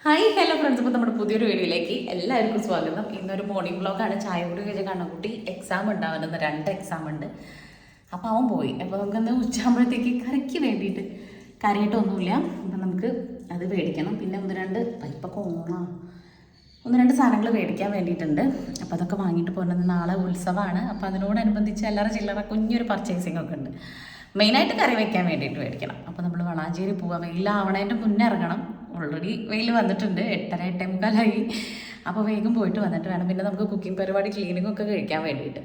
Hi hello friends, ഇപ്പോൾ നമ്മുടെ പുതിയൊരു വീഡിയോയിലേക്ക് എല്ലാവർക്കും സ്വാഗതം. ഇന്നൊരു മോർണിംഗ് വ്ളോഗാണ്. ചായ കൂടി കഴിച്ച കണ്ണക്കുട്ടി എക്സാം ഉണ്ടാവുന്നത്, 2 എക്സാം ഉണ്ട്. അപ്പോൾ അവൻ പോയി. അപ്പോൾ നമുക്കൊന്ന് ഉച്ചയാകുമ്പോഴത്തേക്ക് കറിക്ക് വേണ്ടിയിട്ട് കറിയായിട്ടൊന്നുമില്ല. അപ്പം നമുക്ക് അത് മേടിക്കണം. പിന്നെ 1-2 പൈപ്പൊക്കെ ഓണാണ്, 1-2 സാധനങ്ങൾ മേടിക്കാൻ വേണ്ടിയിട്ടുണ്ട്. അപ്പോൾ അതൊക്കെ വാങ്ങിയിട്ട് പോകുന്നത്. നാളെ ഉത്സവമാണ്. അപ്പോൾ അതിനോടനുബന്ധിച്ച് എല്ലാവരും ചില്ലറ കുഞ്ഞൊരു പർച്ചേസിംഗ് ഒക്കെ ഉണ്ട്. മെയിനായിട്ട് കറി വയ്ക്കാൻ വേണ്ടിയിട്ട് മേടിക്കണം. അപ്പോൾ നമ്മൾ വളാഞ്ചേരി പോവാം. വെയിലാവണതിൻ്റെ മുന്നേ ഇറങ്ങണം. ഓൾറെഡി വെയിൽ വന്നിട്ടുണ്ട്, 8:30-8:45. അപ്പോൾ വേഗം പോയിട്ട് വന്നിട്ട് വേണം പിന്നെ നമുക്ക് കുക്കിംഗ് പരിപാടി, ക്ലീനിങ്ങൊക്കെ കഴിക്കാൻ വേണ്ടിയിട്ട്.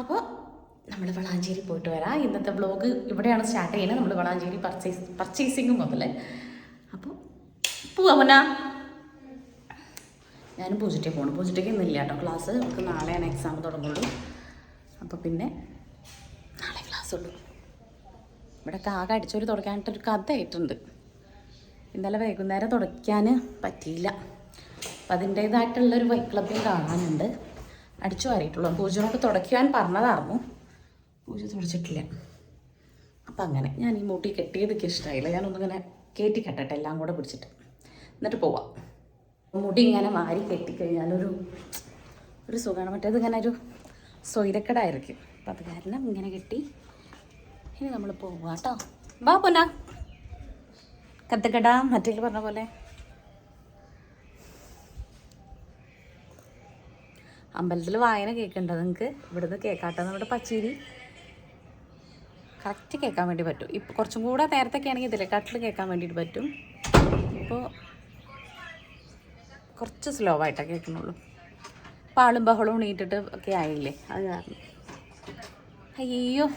അപ്പോൾ നമ്മൾ വളാഞ്ചേരി പോയിട്ട് വരാം. ഇന്നത്തെ വ്ളോഗ് ഇവിടെയാണ് സ്റ്റാർട്ട് ചെയ്യുന്നത്. നമ്മൾ വളാഞ്ചേരി പർച്ചേസിങ് മുതൽ. അപ്പോൾ പോവാ. ഞാനും പൂജിറ്റേ പോകണം. പൂജിറ്റയ്ക്ക് ഇന്നില്ല കേട്ടോ ക്ലാസ്. നമുക്ക് നാളെയാണ് എക്സാം തുടങ്ങുള്ളൂ. അപ്പോൾ പിന്നെ നാളെ ക്ലാസ് ഉള്ളൂ. ഇവിടെയൊക്കെ ആകെ അടിച്ചൊരു തുടക്കാനായിട്ടൊരു കഥയായിട്ടുണ്ട്. ഇന്നലെ വൈകുന്നേരം തുടയ്ക്കാൻ പറ്റിയില്ല. അപ്പം അതിൻ്റേതായിട്ടുള്ളൊരു വൈക്ലഭ്യം കാണാനുണ്ട്. അടിച്ചു വാരിയിട്ടുള്ളൂ. പൂജനോട് തുടയ്ക്കാൻ പറഞ്ഞതായിരുന്നു, പൂജ തുടച്ചിട്ടില്ല. അപ്പം അങ്ങനെ ഞാൻ ഈ മുടി കെട്ടിയതൊക്കെ ഇഷ്ടമായില്ല. ഞാനൊന്നിങ്ങനെ കയറ്റി കെട്ടട്ടെ എല്ലാം കൂടെ പിടിച്ചിട്ട്, എന്നിട്ട് പോവാം. മുടി ഇങ്ങനെ വാരി കെട്ടിക്കഴിഞ്ഞാലൊരു സുഖമാണ്. മറ്റേത് ഇങ്ങനെ ഒരു സ്വൈരക്കടായിരിക്കും. അപ്പം അത് കാരണം ഇങ്ങനെ കെട്ടി ഇനി നമ്മൾ പോവാം കേട്ടോ. വാ പൊന്നാ, കത്തക്കട മറ്റേ പറഞ്ഞ പോലെ. അമ്പലത്തിൽ വായന കേൾക്കേണ്ടത് നിങ്ങൾക്ക് ഇവിടുന്ന് കേൾക്കാട്ടോ. നമ്മുടെ പച്ചേരി കറക്റ്റ് കേൾക്കാൻ വേണ്ടി പറ്റും. ഇപ്പോൾ കുറച്ചും കൂടെ നേരത്തൊക്കെ ആണെങ്കിൽ ഇതിലെക്കാട്ടിൽ കേൾക്കാൻ വേണ്ടിയിട്ട് പറ്റും. ഇപ്പോൾ കുറച്ച് സ്ലോ ആയിട്ടാണ് കേൾക്കുന്നുള്ളൂ. പാളും ബഹളവും നീട്ടിട്ട് ഒക്കെ ആയില്ലേ, അത് കാരണം. അയ്യോ,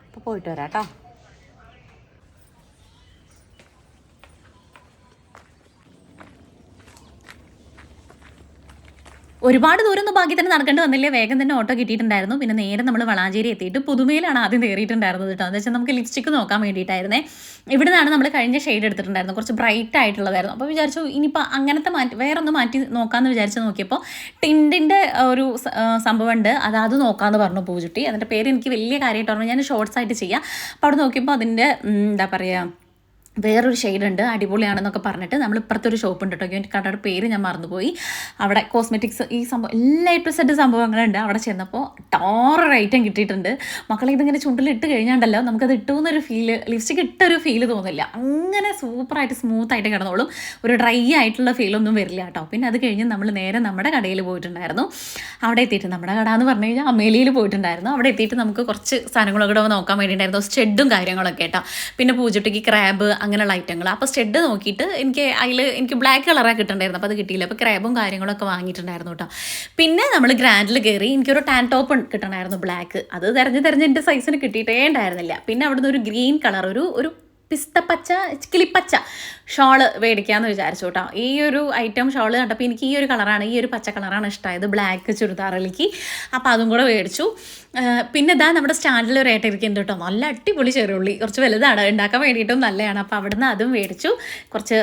ഇപ്പോൾ പോയിട്ട് വരാം കേട്ടോ. ഒരുപാട് ദൂരം ഒന്നും ബാക്കി തന്നെ നടക്കേണ്ടി വന്നില്ലേ. വേഗം തന്നെ ഓട്ടോ കിട്ടിയിട്ടുണ്ടായിരുന്നു. പിന്നെ നേരെ നമ്മൾ വളാഞ്ചേരി എത്തിയിട്ട് പുതുമയിലാണ് ആദ്യം കയറിയിട്ടുണ്ടായിരുന്നത് കേട്ടോ. എന്ന് വെച്ചാൽ നമുക്ക് ലിപ്സ്റ്റിക്ക് നോക്കാൻ വേണ്ടിയിട്ടായിരുന്നേ. ഇവിടെ നിന്നാണ് നമ്മൾ കഴിഞ്ഞ ഷെയ്ഡ് എടുത്തിട്ടുണ്ടായിരുന്നു, കുറച്ച് ബ്രൈറ്റ് ആയിട്ടുള്ളതായിരുന്നു. അപ്പോൾ വിചാരിച്ചു ഇനിയിപ്പോൾ അങ്ങനത്തെ വേറൊന്ന് മാറ്റി നോക്കാമെന്ന് വിചാരിച്ച് നോക്കിയപ്പോൾ ടിൻറ്റിൻ്റെ ഒരു സംഭവമുണ്ട്, അത് നോക്കാമെന്ന് പറഞ്ഞു പൂജുട്ടി. അതിൻ്റെ പേര് എനിക്ക് വലിയ കാര്യമായിട്ട് പറഞ്ഞു, ഞാൻ ഷോർട്സ് ആയിട്ട് ചെയ്യാം. അപ്പോൾ അവിടെ നോക്കിയപ്പോൾ അതിൻ്റെ എന്താ പറയുക, വേറൊരു ഷെയ്ഡ് ഉണ്ട്, അടിപൊളിയാണെന്നൊക്കെ പറഞ്ഞിട്ട് നമ്മൾ ഇപ്പുറത്തൊരു ഷോപ്പ് ഉണ്ട് കേട്ടോ. എൻ്റെ കടയുടെ പേര് ഞാൻ മറന്നുപോയി. അവിടെ കോസ്മെറ്റിക്സ് ഈ സംഭവം എല്ലാ സെറ്റ് സംഭവങ്ങളുണ്ട്. അവിടെ ചെന്നപ്പോൾ ടോറർ ഐറ്റം കിട്ടിയിട്ടുണ്ട്. മക്കളെ ഇതിങ്ങനെ ചുണ്ടിലിട്ട് കഴിഞ്ഞാണ്ടല്ലോ നമുക്കത് ഇട്ടുന്നൊരു ഫീല്, ലിപ്സ്റ്റിക് ഇട്ടൊരു ഫീല് തോന്നില്ല. അങ്ങനെ സൂപ്പറായിട്ട് സ്മൂത്തായിട്ട് കിടന്നോളും. ഒരു ഡ്രൈ ആയിട്ടുള്ള ഫീലൊന്നും വരില്ല കേട്ടോ. പിന്നെ അത് കഴിഞ്ഞ് നമ്മൾ നേരെ നമ്മുടെ കടയിൽ പോയിട്ടുണ്ടായിരുന്നു. അവിടെ എത്തിയിട്ട്, നമ്മുടെ കട എന്ന് പറഞ്ഞു കഴിഞ്ഞാൽ അമേലിയിൽ പോയിട്ടുണ്ടായിരുന്നു. അവിടെ എത്തിയിട്ട് നമുക്ക് കുറച്ച് സാധനങ്ങളൊക്കെ നോക്കാൻ വേണ്ടിയിട്ടുണ്ടായിരുന്നു, സ്റ്റെഡും കാര്യങ്ങളൊക്കെ കേട്ടോ. പിന്നെ പൂജട്ടിക്ക് ക്രാബ് അങ്ങനെയുള്ള ഐറ്റങ്ങൾ. അപ്പോൾ സ്റ്റെഡ് നോക്കിയിട്ട് എനിക്ക് ബ്ലാക്ക് കളറാണ് കിട്ടുന്നുണ്ടായിരുന്നു. അപ്പോൾ അത് കിട്ടിയില്ല. അപ്പോൾ ക്രാബും കാര്യങ്ങളൊക്കെ വാങ്ങിയിട്ടുണ്ടായിരുന്നു കേട്ടോ. പിന്നെ നമ്മൾ ഗ്രാൻഡിൽ കയറി. എനിക്കൊരു ടാൻ ടോപ്പ് കിട്ടണമായിരുന്നു ബ്ലാക്ക്. അത് തിരഞ്ഞ് എൻ്റെ സൈസിന് കിട്ടിയിട്ടേ ഉണ്ടായിരുന്നില്ല. പിന്നെ അവിടുന്ന് ഒരു ഗ്രീൻ കളർ, ഒരു പിസ്തപ്പച്ച, കിളിപ്പച്ച ഷോള് മേടിക്കാമെന്ന് വിചാരിച്ചു കേട്ടോ. ഈ ഒരു ഐറ്റം ഷോള് കണ്ടപ്പോൾ എനിക്ക് ഈ ഒരു കളറാണ്, ഈ ഒരു പച്ച കളറാണ് ഇഷ്ടമായത്, ബ്ലാക്ക് ചുരിദാറിലേക്ക്. അപ്പോൾ അതും കൂടെ മേടിച്ചു. പിന്നെ ഇതാ നമ്മുടെ സ്റ്റാൻഡിൽ ഒരു ഏട്ട ഇരിക്കുന്നുണ്ട് കേട്ടോ. നല്ല അടിപൊളി ചെറുള്ളി, കുറച്ച് വലുതാണ്, ഉണ്ടാക്കാൻ വേണ്ടിയിട്ടും നല്ലതാണ്. അപ്പോൾ അവിടുന്ന് അതും മേടിച്ചു. കുറച്ച്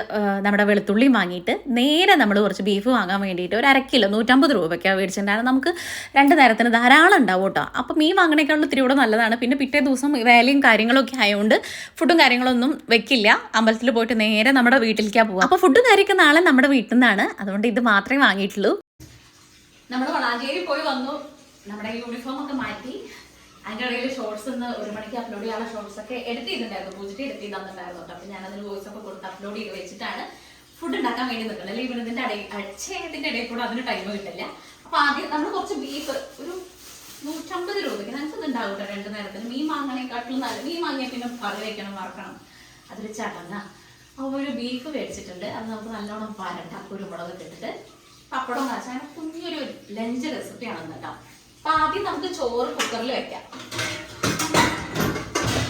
നമ്മുടെ വെളുത്തുള്ളിയും വാങ്ങിയിട്ട് നേരെ നമ്മൾ കുറച്ച് ബീഫ് വാങ്ങാൻ വേണ്ടിയിട്ട് ഒരു 1/2 കിലോ 150 രൂപയ്ക്കാണ് മേടിച്ചിട്ടുണ്ടായിരുന്നു. നമുക്ക് 2 നേരത്തിന് ധാരാളം ഉണ്ടാവും കേട്ടോ. അപ്പോൾ മീൻ വാങ്ങണേക്കാളും ഇത്തിരി കൂടെ നല്ലതാണ്. പിന്നെ പിറ്റേ ദിവസം വേലയും കാര്യങ്ങളൊക്കെ ആയതുകൊണ്ട് ഫുഡും കാര്യങ്ങളൊന്നും വെക്കില്ല. അമ്പലത്തിൽ പോയിട്ട് നേരെ നമ്മുടെ വീട്ടിലേക്കാണ് പോവുക. അപ്പോൾ ഫുഡും കാര്യമൊക്കെ നാളെ നമ്മുടെ വീട്ടിൽ നിന്നാണ്. അതുകൊണ്ട് ഇത് മാത്രമേ വാങ്ങിയിട്ടുള്ളൂ. നമ്മൾ വളാഞ്ചേരി പോയി വന്നു. നമ്മുടെ യൂണിഫോം ഒക്കെ മാറ്റി അതിൻ്റെ ഇടയിൽ ഷോർട്സ് 1 മണിക്ക് അപ്ലോഡ് ചെയ്യാനുള്ള ഷോർട്സ് ഒക്കെ എഡിറ്റ് ചെയ്തിട്ടുണ്ടായിരുന്നു. പൂജിറ്റ് എഡിറ്റ് ചെയ്തിട്ടുണ്ടായിരുന്നു കേട്ടോ. അപ്പോൾ ഞാനതിന് വോയിസ് ഒക്കെ കൊടുത്ത് അപ്ലോഡ് ചെയ്ത് വെച്ചിട്ടാണ് ഫുഡ് ഉണ്ടാക്കാൻ വേണ്ടി നിൽക്കുന്നത്. അല്ലെങ്കിൽ ഇതിൻ്റെ ഇടയിൽ കൂടെ അതിന് ടൈം കിട്ടില്ല. അപ്പോൾ ആദ്യം നമ്മൾ കുറച്ച് ബീഫ് ഒരു 150 രൂപയ്ക്ക് ഞങ്ങൾക്ക് ഉണ്ടാവും കേട്ടോ 2 നേരത്തിന്. മീൻ വാങ്ങണേക്കാട്ടിലും നല്ല, മീൻ വാങ്ങിയാൽ പിന്നെ കറി വയ്ക്കണം, വറക്കണം, അതൊരു ചടങ്ങ. അപ്പോൾ ഒരു ബീഫ് മേടിച്ചിട്ടുണ്ട്. അത് നമുക്ക് നല്ലോണം വരണ്ട, കുരുമുളക് ഇട്ടിട്ട് പപ്പടം കാച്ചാൻ കുഞ്ഞൊരു ലഞ്ച് റെസിപ്പിയാണെന്ന് കേട്ടോ. അപ്പം ആദ്യം നമുക്ക് ചോറ് കുക്കറിൽ വെക്കാം.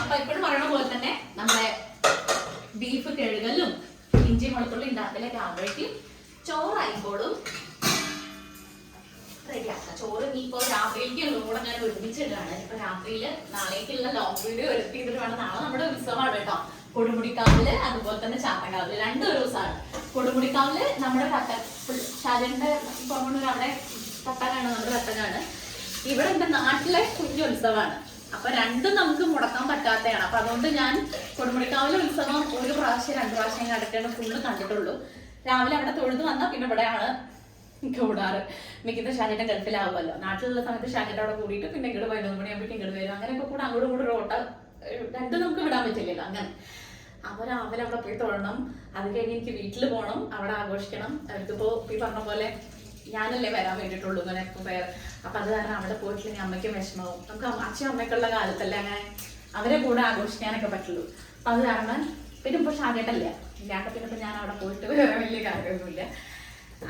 അപ്പം എപ്പോഴും പറയണ പോലെ തന്നെ നമ്മുടെ ബീഫ് കഴുകലും ഇഞ്ചി വെളുത്തുള്ളി ഉണ്ടാക്കലൊക്കെ ആകുമ്പോഴേക്കും ചോറായിക്കോളും. റെഡിയാക്കാം. ചോറ് ഇപ്പോൾ രാത്രിയിലേക്കുള്ള കൂടെ ഞാൻ ഒരുമിച്ചിട്ടാണ്. ഇപ്പൊ രാത്രിയിൽ നാളേക്കുള്ള ലോങ് വീഡിയോ എടുത്തിട്ട് വേണം. നാളെ നമ്മുടെ ഉത്സവമാണ് കേട്ടോ. കൊടുമുടിക്കാവില് അതുപോലെ തന്നെ ചാത്തങ്കാവില് 2 ദിവസമാണ്. കൊടുമുടിക്കാവില് നമ്മുടെ ഷാജന്റെ പുറമൂർ അവിടെ തട്ടകാണ്, നമ്മുടെ തട്ടകാണ്. ഇവിടെ എൻ്റെ നാട്ടിലെ കുഞ്ഞു ഉത്സവമാണ്. അപ്പോൾ രണ്ടും നമുക്ക് മുടക്കാൻ പറ്റാത്തതാണ്. അപ്പോൾ അതുകൊണ്ട് ഞാൻ കൊടുമുടിക്കാവിലെ ഉത്സവം ഒരു പ്രാവശ്യം 2 പ്രാവശ്യം നടക്കേണ്ട ഫുള്ള് കണ്ടിട്ടുള്ളൂ. രാവിലെ അവിടെ തൊഴുത് വന്നാൽ പിന്നെ ഇവിടെയാണ് കൂടാറ്. മിക്കത്തെ ഷാനിയുടെ ഗൾഫിലാവുമല്ലോ. നാട്ടിലുള്ള സമയത്ത് ഷാനിയുടെ അവിടെ കൂടിയിട്ട് പിന്നെ ഇങ്ങോട്ട് 11 മണിയാകുമ്പോഴേക്കും ഇങ്ങോട്ട് വരും. അങ്ങനെയൊക്കെ കൂടെ അങ്ങോട്ടും ഇങ്ങോട്ടും ഓട്ട രണ്ടും നമുക്ക് വിടാൻ പറ്റില്ലല്ലോ. അങ്ങനെ അപ്പോൾ രാവിലെ അവിടെ പോയി തൊഴണം. അത് കഴിഞ്ഞ് എനിക്ക് വീട്ടിൽ പോകണം, അവിടെ ആഘോഷിക്കണം. അവർക്കിപ്പോൾ ഈ പറഞ്ഞ പോലെ ഞാനല്ലേ വരാൻ വേണ്ടിയിട്ടുള്ളൂ ഇങ്ങനെ വേറെ. അപ്പം അത് കാരണം അവിടെ പോയിട്ടില്ലെങ്കിൽ അമ്മയ്ക്കും വിഷമവും. നമുക്ക് അച്ഛനും അമ്മയ്ക്കുള്ള കാലത്തല്ലേ അങ്ങനെ അവരെ കൂടെ ആഘോഷിക്കാനൊക്കെ പറ്റുള്ളൂ. അപ്പം അത് കാരണം പിന്നെ ഇപ്പോൾ ഷാഗേട്ടല്ല ഇല്ലാണ്ട് പിന്നെ ഇപ്പം ഞാൻ അവിടെ പോയിട്ട് വേറെ വലിയ കാര്യമൊന്നുമില്ല.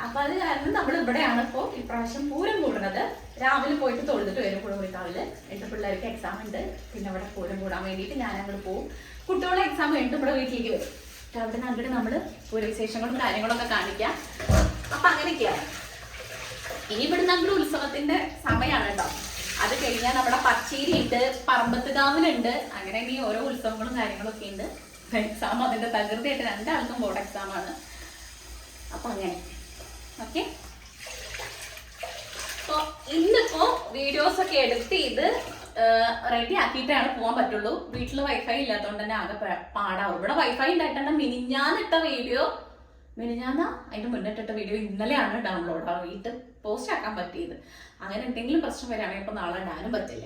അപ്പം അത് കാരണം നമ്മൾ ഇവിടെയാണ് ഇപ്പോൾ ഇപ്രാവശ്യം പൂരം കൂടുന്നത്. രാവിലെ പോയിട്ട് തൊഴുതിട്ട് വരും കൊടുമുടിക്കാവില്. എൻ്റെ പിള്ളേർക്ക് എക്സാം ഉണ്ട്. പിന്നെ ഇവിടെ പൂരം കൂടാൻ വേണ്ടിയിട്ട് ഞാൻ അങ്ങോട്ട് പോകും. കുട്ടികളുടെ എക്സാം കഴിഞ്ഞിട്ട് ഇവിടെ വീട്ടിലേക്ക് വരും. അവിടെ നിന്ന് അങ്ങോട്ട് നമ്മൾ പൂരവിശേഷങ്ങളും കാര്യങ്ങളൊക്കെ കാണിക്കാം. അപ്പം അങ്ങനെയൊക്കെയാണ്. ഇനി ഇവിടുന്ന് അങ്ങോട്ട് ഉത്സവത്തിന്റെ സമയമാണ് കേട്ടോ. അത് കഴിഞ്ഞാൽ നമ്മുടെ പച്ചേരി ഉണ്ട്, പറമ്പത്തുകാവിലുണ്ട്. അങ്ങനെ ഇനി ഓരോ ഉത്സവങ്ങളും കാര്യങ്ങളൊക്കെ ഉണ്ട്. എക്സാം അതിന്റെ തകൃതിയായിട്ട് 2 ആൾക്കും ബോർഡ് എക്സാം ആണ്. അപ്പൊ അങ്ങനെ ഓക്കെ. അപ്പോൾ ഇന്നിപ്പോ വീഡിയോസ് ഒക്കെ എഡിറ്റ് ചെയ്ത് റെഡി ആക്കിയിട്ടാണ് പോകാൻ പറ്റുള്ളൂ. വീട്ടിൽ വൈഫൈ ഇല്ലാത്തതുകൊണ്ട് തന്നെ ആകെ പാടാവും. ഇവിടെ വൈഫൈ ഉണ്ടായിട്ടാണ് മിനിഞ്ഞാന്നിട്ട വീഡിയോ, മിനിഞ്ഞാന്ന അതിന്റെ മുന്നിട്ടിട്ട വീഡിയോ ഇന്നലെയാണ് ഡൗൺലോഡ് ആയിട്ട് പോസ്റ്റ് ആക്കാൻ പറ്റിയത്. അങ്ങനെ എന്തെങ്കിലും പ്രശ്നം വരികയാണെങ്കിൽ ഇപ്പൊ നാളെ ഇടാനും പറ്റില്ല.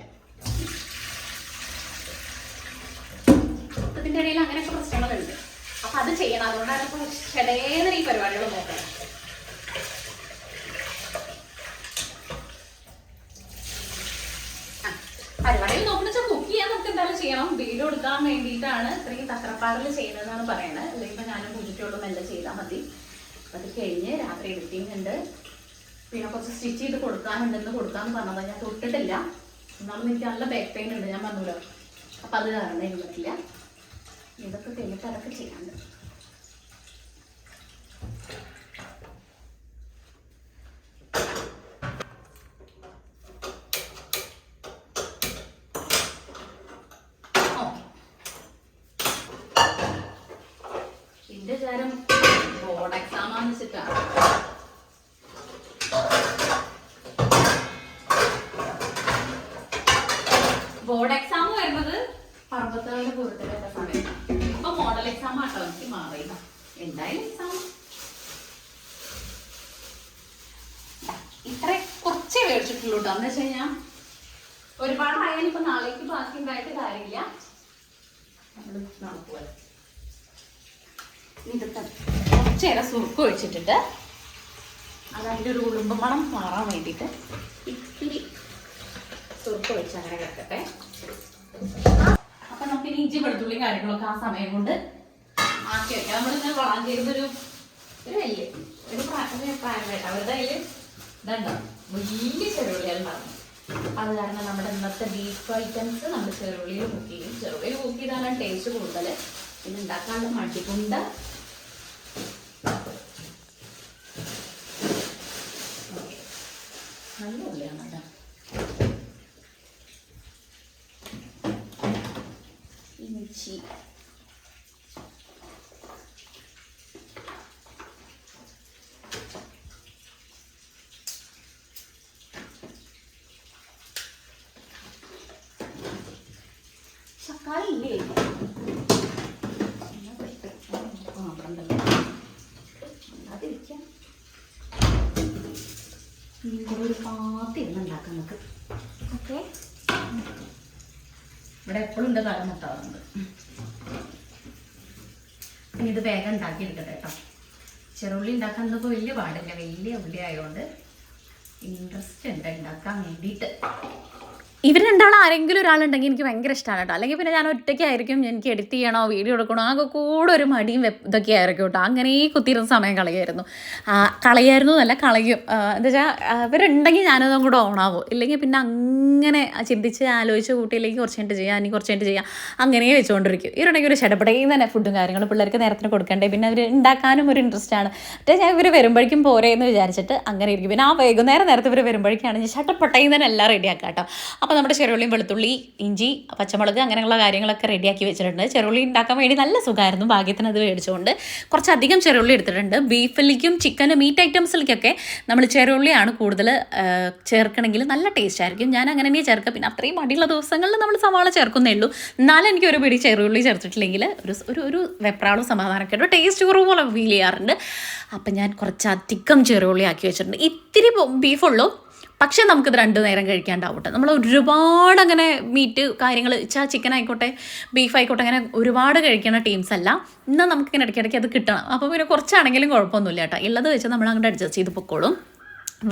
ഇതിന്റെ ഇടയിൽ അങ്ങനെയൊക്കെ പ്രശ്നങ്ങളുണ്ട്. അപ്പൊ അത് ചെയ്യണം. അതുകൊണ്ടാണ് ഇപ്പൊ ഷെഡേന്ന് ഈ പരിപാടികൾ നോക്കണം. പരിപാടിയിൽ നോക്കുന്ന വെച്ചാൽ കുക്ക് ചെയ്യാൻ നമുക്ക് എന്തായാലും ചെയ്യണം. വീഡിയോ എടുക്കാൻ വേണ്ടിയിട്ടാണ് ഇത്രയും തത്രപ്പാടിൽ ചെയ്യുന്നതെന്നാണ് പറയുന്നത്. അല്ലെങ്കിൽ ഇപ്പൊ ഞാനും പൂജിക്കുള്ളൂ എല്ലാം ചെയ്താൽ മതി. അപ്പൊ അത് കഴിഞ്ഞ് രാത്രി എഡിറ്റിംഗ് ഉണ്ട്. പിന്നെ കുറച്ച് സ്റ്റിച്ച് ചെയ്ത് കൊടുക്കാനുണ്ടെന്ന് കൊടുക്കാന്ന് പറഞ്ഞത് ഞാൻ തൊട്ടിട്ടില്ല. എന്നാലും എനിക്ക് നല്ല ബാക്ക് പെയിൻ ഉണ്ട്, ഞാൻ പറഞ്ഞല്ലോ. അപ്പൊ അത് കാരണം എനിക്ക് പറ്റില്ല. ഇതൊക്കെ കഴിഞ്ഞിട്ട് അതൊക്കെ ചെയ്യാണ്ട്. എന്റെ വിചാരം ബോർഡ് എക്സാം ആണെന്ന് വെച്ചിട്ടാണ്. ബോർഡ് എക്സാം വരുന്നത് പറമ്പത്തുകാരുടെ പൂരത്തിലൊക്കെ സമയത്താണ്. ഇപ്പൊ മോഡൽ എക്സാം ആട്ടോ എനിക്ക് മാറിയില്ല. എന്തായാലും എക്സാം ഇത്ര കുറച്ചേ മേടിച്ചിട്ടുള്ളൂ കേട്ടോ. എന്ന് വെച്ച് കഴിഞ്ഞാൽ ഒരുപാടായാലും ഇപ്പൊ നാളേക്ക് ബാക്കി ഉണ്ടായിട്ട് കാര്യമില്ല. നമ്മൾ നടക്കുമല്ലോ. ഇതൊക്കെ കുറച്ചേരം സുറുക്ക് ഒഴിച്ചിട്ടിട്ട് അത് അതിൻ്റെ ഒരു ഉളുമ്പ് മണം മാറാൻ വേണ്ടിയിട്ട് ഇത്തിരി സുറുക്ക് ഒഴിച്ച് അങ്ങനെ കിടക്കട്ടെ. അപ്പം നമുക്ക് ഇഞ്ചി വെളുത്തുള്ളി കാര്യങ്ങളൊക്കെ ആ സമയം കൊണ്ട് ആക്കി വെക്കാം. നമ്മളിങ്ങനെ വളാഞ്ചേരുന്നൊരു വലിയ പ്രായം വേണ്ട അവരുടെ കയ്യിൽ ഇതുണ്ടാവും, വലിയ ചെറുള്ളികൾ ഉണ്ടാകും. അത് കാരണം നമ്മുടെ ഇന്നത്തെ ബീഫ് ഐറ്റംസ് നമ്മൾ ചെറുള്ളിയിൽ കുക്ക് ചെയ്യും. ചെറുള്ളിയിൽ കുക്ക് ചെയ്താലാണ് ടേസ്റ്റ് കൂടുതൽ. പിന്നെ ഉണ്ടാക്കാനുള്ള മടികൊണ്ട് നല്ല ഉള്ളിയാണ് കേട്ടോ. ഇഞ്ചി തക്കാളി ഇല്ലേ അതിരിക്കാം. ഒരു പാത്തി ഉണ്ടാക്കാം നമുക്ക്. ഓക്കെ, ഇവിടെ എപ്പോഴും ഉണ്ട് കളം നട്ടാറുണ്ട്. ഇനി ഇത് വേഗം ഉണ്ടാക്കി എടുക്കട്ടെ കേട്ടോ. ചെറുള്ളി ഉണ്ടാക്കാൻ ഇപ്പോൾ വലിയ പാടില്ല, വലിയ ഉള്ളി ആയതുകൊണ്ട് ഇൻട്രസ്റ്റ് ഉണ്ട് ഉണ്ടാക്കാൻ വേണ്ടിയിട്ട്. ഇവർ രണ്ടാളും ആരെങ്കിലും ഒരാളുണ്ടെങ്കിൽ എനിക്ക് ഭയങ്കര ഇഷ്ടമാണ് കേട്ടോ. അല്ലെങ്കിൽ പിന്നെ ഞാൻ ഒറ്റയ്ക്കായിരിക്കും, എനിക്ക് എഡിറ്റ് ചെയ്യണോ വീഡിയോ എടുക്കണോ ആകെ കൂടെ ഒരു മടിയും ഇതൊക്കെ ആയിരിക്കും കേട്ടോ. അങ്ങനെ ഈ കുത്തിയിരുന്ന സമയം കളയായിരുന്നു എന്നല്ല കളയും. എന്താ വെച്ചാൽ ഇവരുണ്ടെങ്കിൽ ഞാനതും കൂടെ ഓണാവും. ഇല്ലെങ്കിൽ പിന്നെ അങ്ങനെ ചിന്തിച്ച് ആലോചിച്ച് കൂട്ടിയില്ലെങ്കിൽ കുറച്ച് കഴിഞ്ഞിട്ട് ചെയ്യാം, ഇനി കുറച്ച് കഴിഞ്ഞിട്ട് ചെയ്യാം, അങ്ങനെ വെച്ചുകൊണ്ടിരിക്കും. ഇവരുണ്ടെങ്കിൽ ഒരു ഷടപടയിൽ തന്നെ ഫുഡും കാര്യങ്ങളും പിള്ളേർക്ക് നേരത്തിന് കൊടുക്കണ്ടേ. പിന്നെ അവർ ഉണ്ടാക്കാനും ഒരു ഇൻട്രസ്റ്റ് ആണ്. മറ്റേ ഞാൻ ഇവർ വരുമ്പോഴേക്കും പോരേ എന്ന് വിചാരിച്ചിട്ട് അങ്ങനെ ഇരിക്കും. പിന്നെ ആ വൈകുന്നേരത്ത് ഇവർ വരുമ്പോഴേക്കാണ് ഞാൻ ഷട്ടപ്പട്ടയിൽ തന്നെ എല്ലാം റെഡിയാക്കാം കേട്ടോ. അപ്പോൾ അപ്പോൾ നമ്മുടെ ചെറുള്ളിയും വെളുത്തുള്ളി ഇഞ്ചി പച്ചമുളക് അങ്ങനെയുള്ള കാര്യങ്ങളൊക്കെ റെഡിയാക്കി വെച്ചിട്ടുണ്ട്. ചെറുള്ളി ഉണ്ടാക്കാൻ വേണ്ടി നല്ല സുഖമായിരുന്നു, ഭാഗ്യത്തിന് അത് മേടിച്ചുകൊണ്ട് കുറച്ചധികം ചെറുള്ളി എടുത്തിട്ടുണ്ട്. ബീഫിലേക്കും ചിക്കനും മീറ്റ് ഐറ്റംസിലേക്കൊക്കെ നമ്മൾ ചെറുള്ളിയാണ് കൂടുതൽ ചേർക്കണമെങ്കിൽ നല്ല ടേസ്റ്റ് ആയിരിക്കും. ഞാൻ അങ്ങനെ തന്നെ ചേർക്കുക. പിന്നെ അത്രയും മടിയുള്ള ദിവസങ്ങളിൽ നമ്മൾ സവാള ചേർക്കുന്നേ ഉള്ളൂ. എന്നാലും എനിക്ക് ഒരു പിടി ചെറുള്ളി ചേർത്തിട്ടില്ലെങ്കിൽ ഒരു വെപ്രാളും സമാധാനമൊക്കെ ടേസ്റ്റ് കുറവ് പോലെ ഫീൽ ചെയ്യാറുണ്ട്. അപ്പം ഞാൻ കുറച്ചധികം ചെറുള്ളി ആക്കി വെച്ചിട്ടുണ്ട്. ഇത്തിരി ബീഫുള്ളൂ, പക്ഷേ നമുക്കിത് 2 നേരം കഴിക്കാണ്ടാവട്ടെ. നമ്മൾ ഒരുപാട് അങ്ങനെ മീറ്റ് കാര്യങ്ങൾ ചിക്കൻ ആയിക്കോട്ടെ ബീഫ് ആയിക്കോട്ടെ അങ്ങനെ ഒരുപാട് കഴിക്കുന്ന ടീംസ് അല്ല. എന്നാൽ നമുക്കിങ്ങനെ ഇടയ്ക്കിടയ്ക്ക് അത് കിട്ടണം. അപ്പോൾ പിന്നെ കുറച്ചാണെങ്കിലും കുഴപ്പമൊന്നുമില്ല കേട്ടോ. ഉള്ളത് വെച്ച് നമ്മൾ അങ്ങോട്ട് അഡ്ജസ്റ്റ് ചെയ്ത് പൊക്കോളും.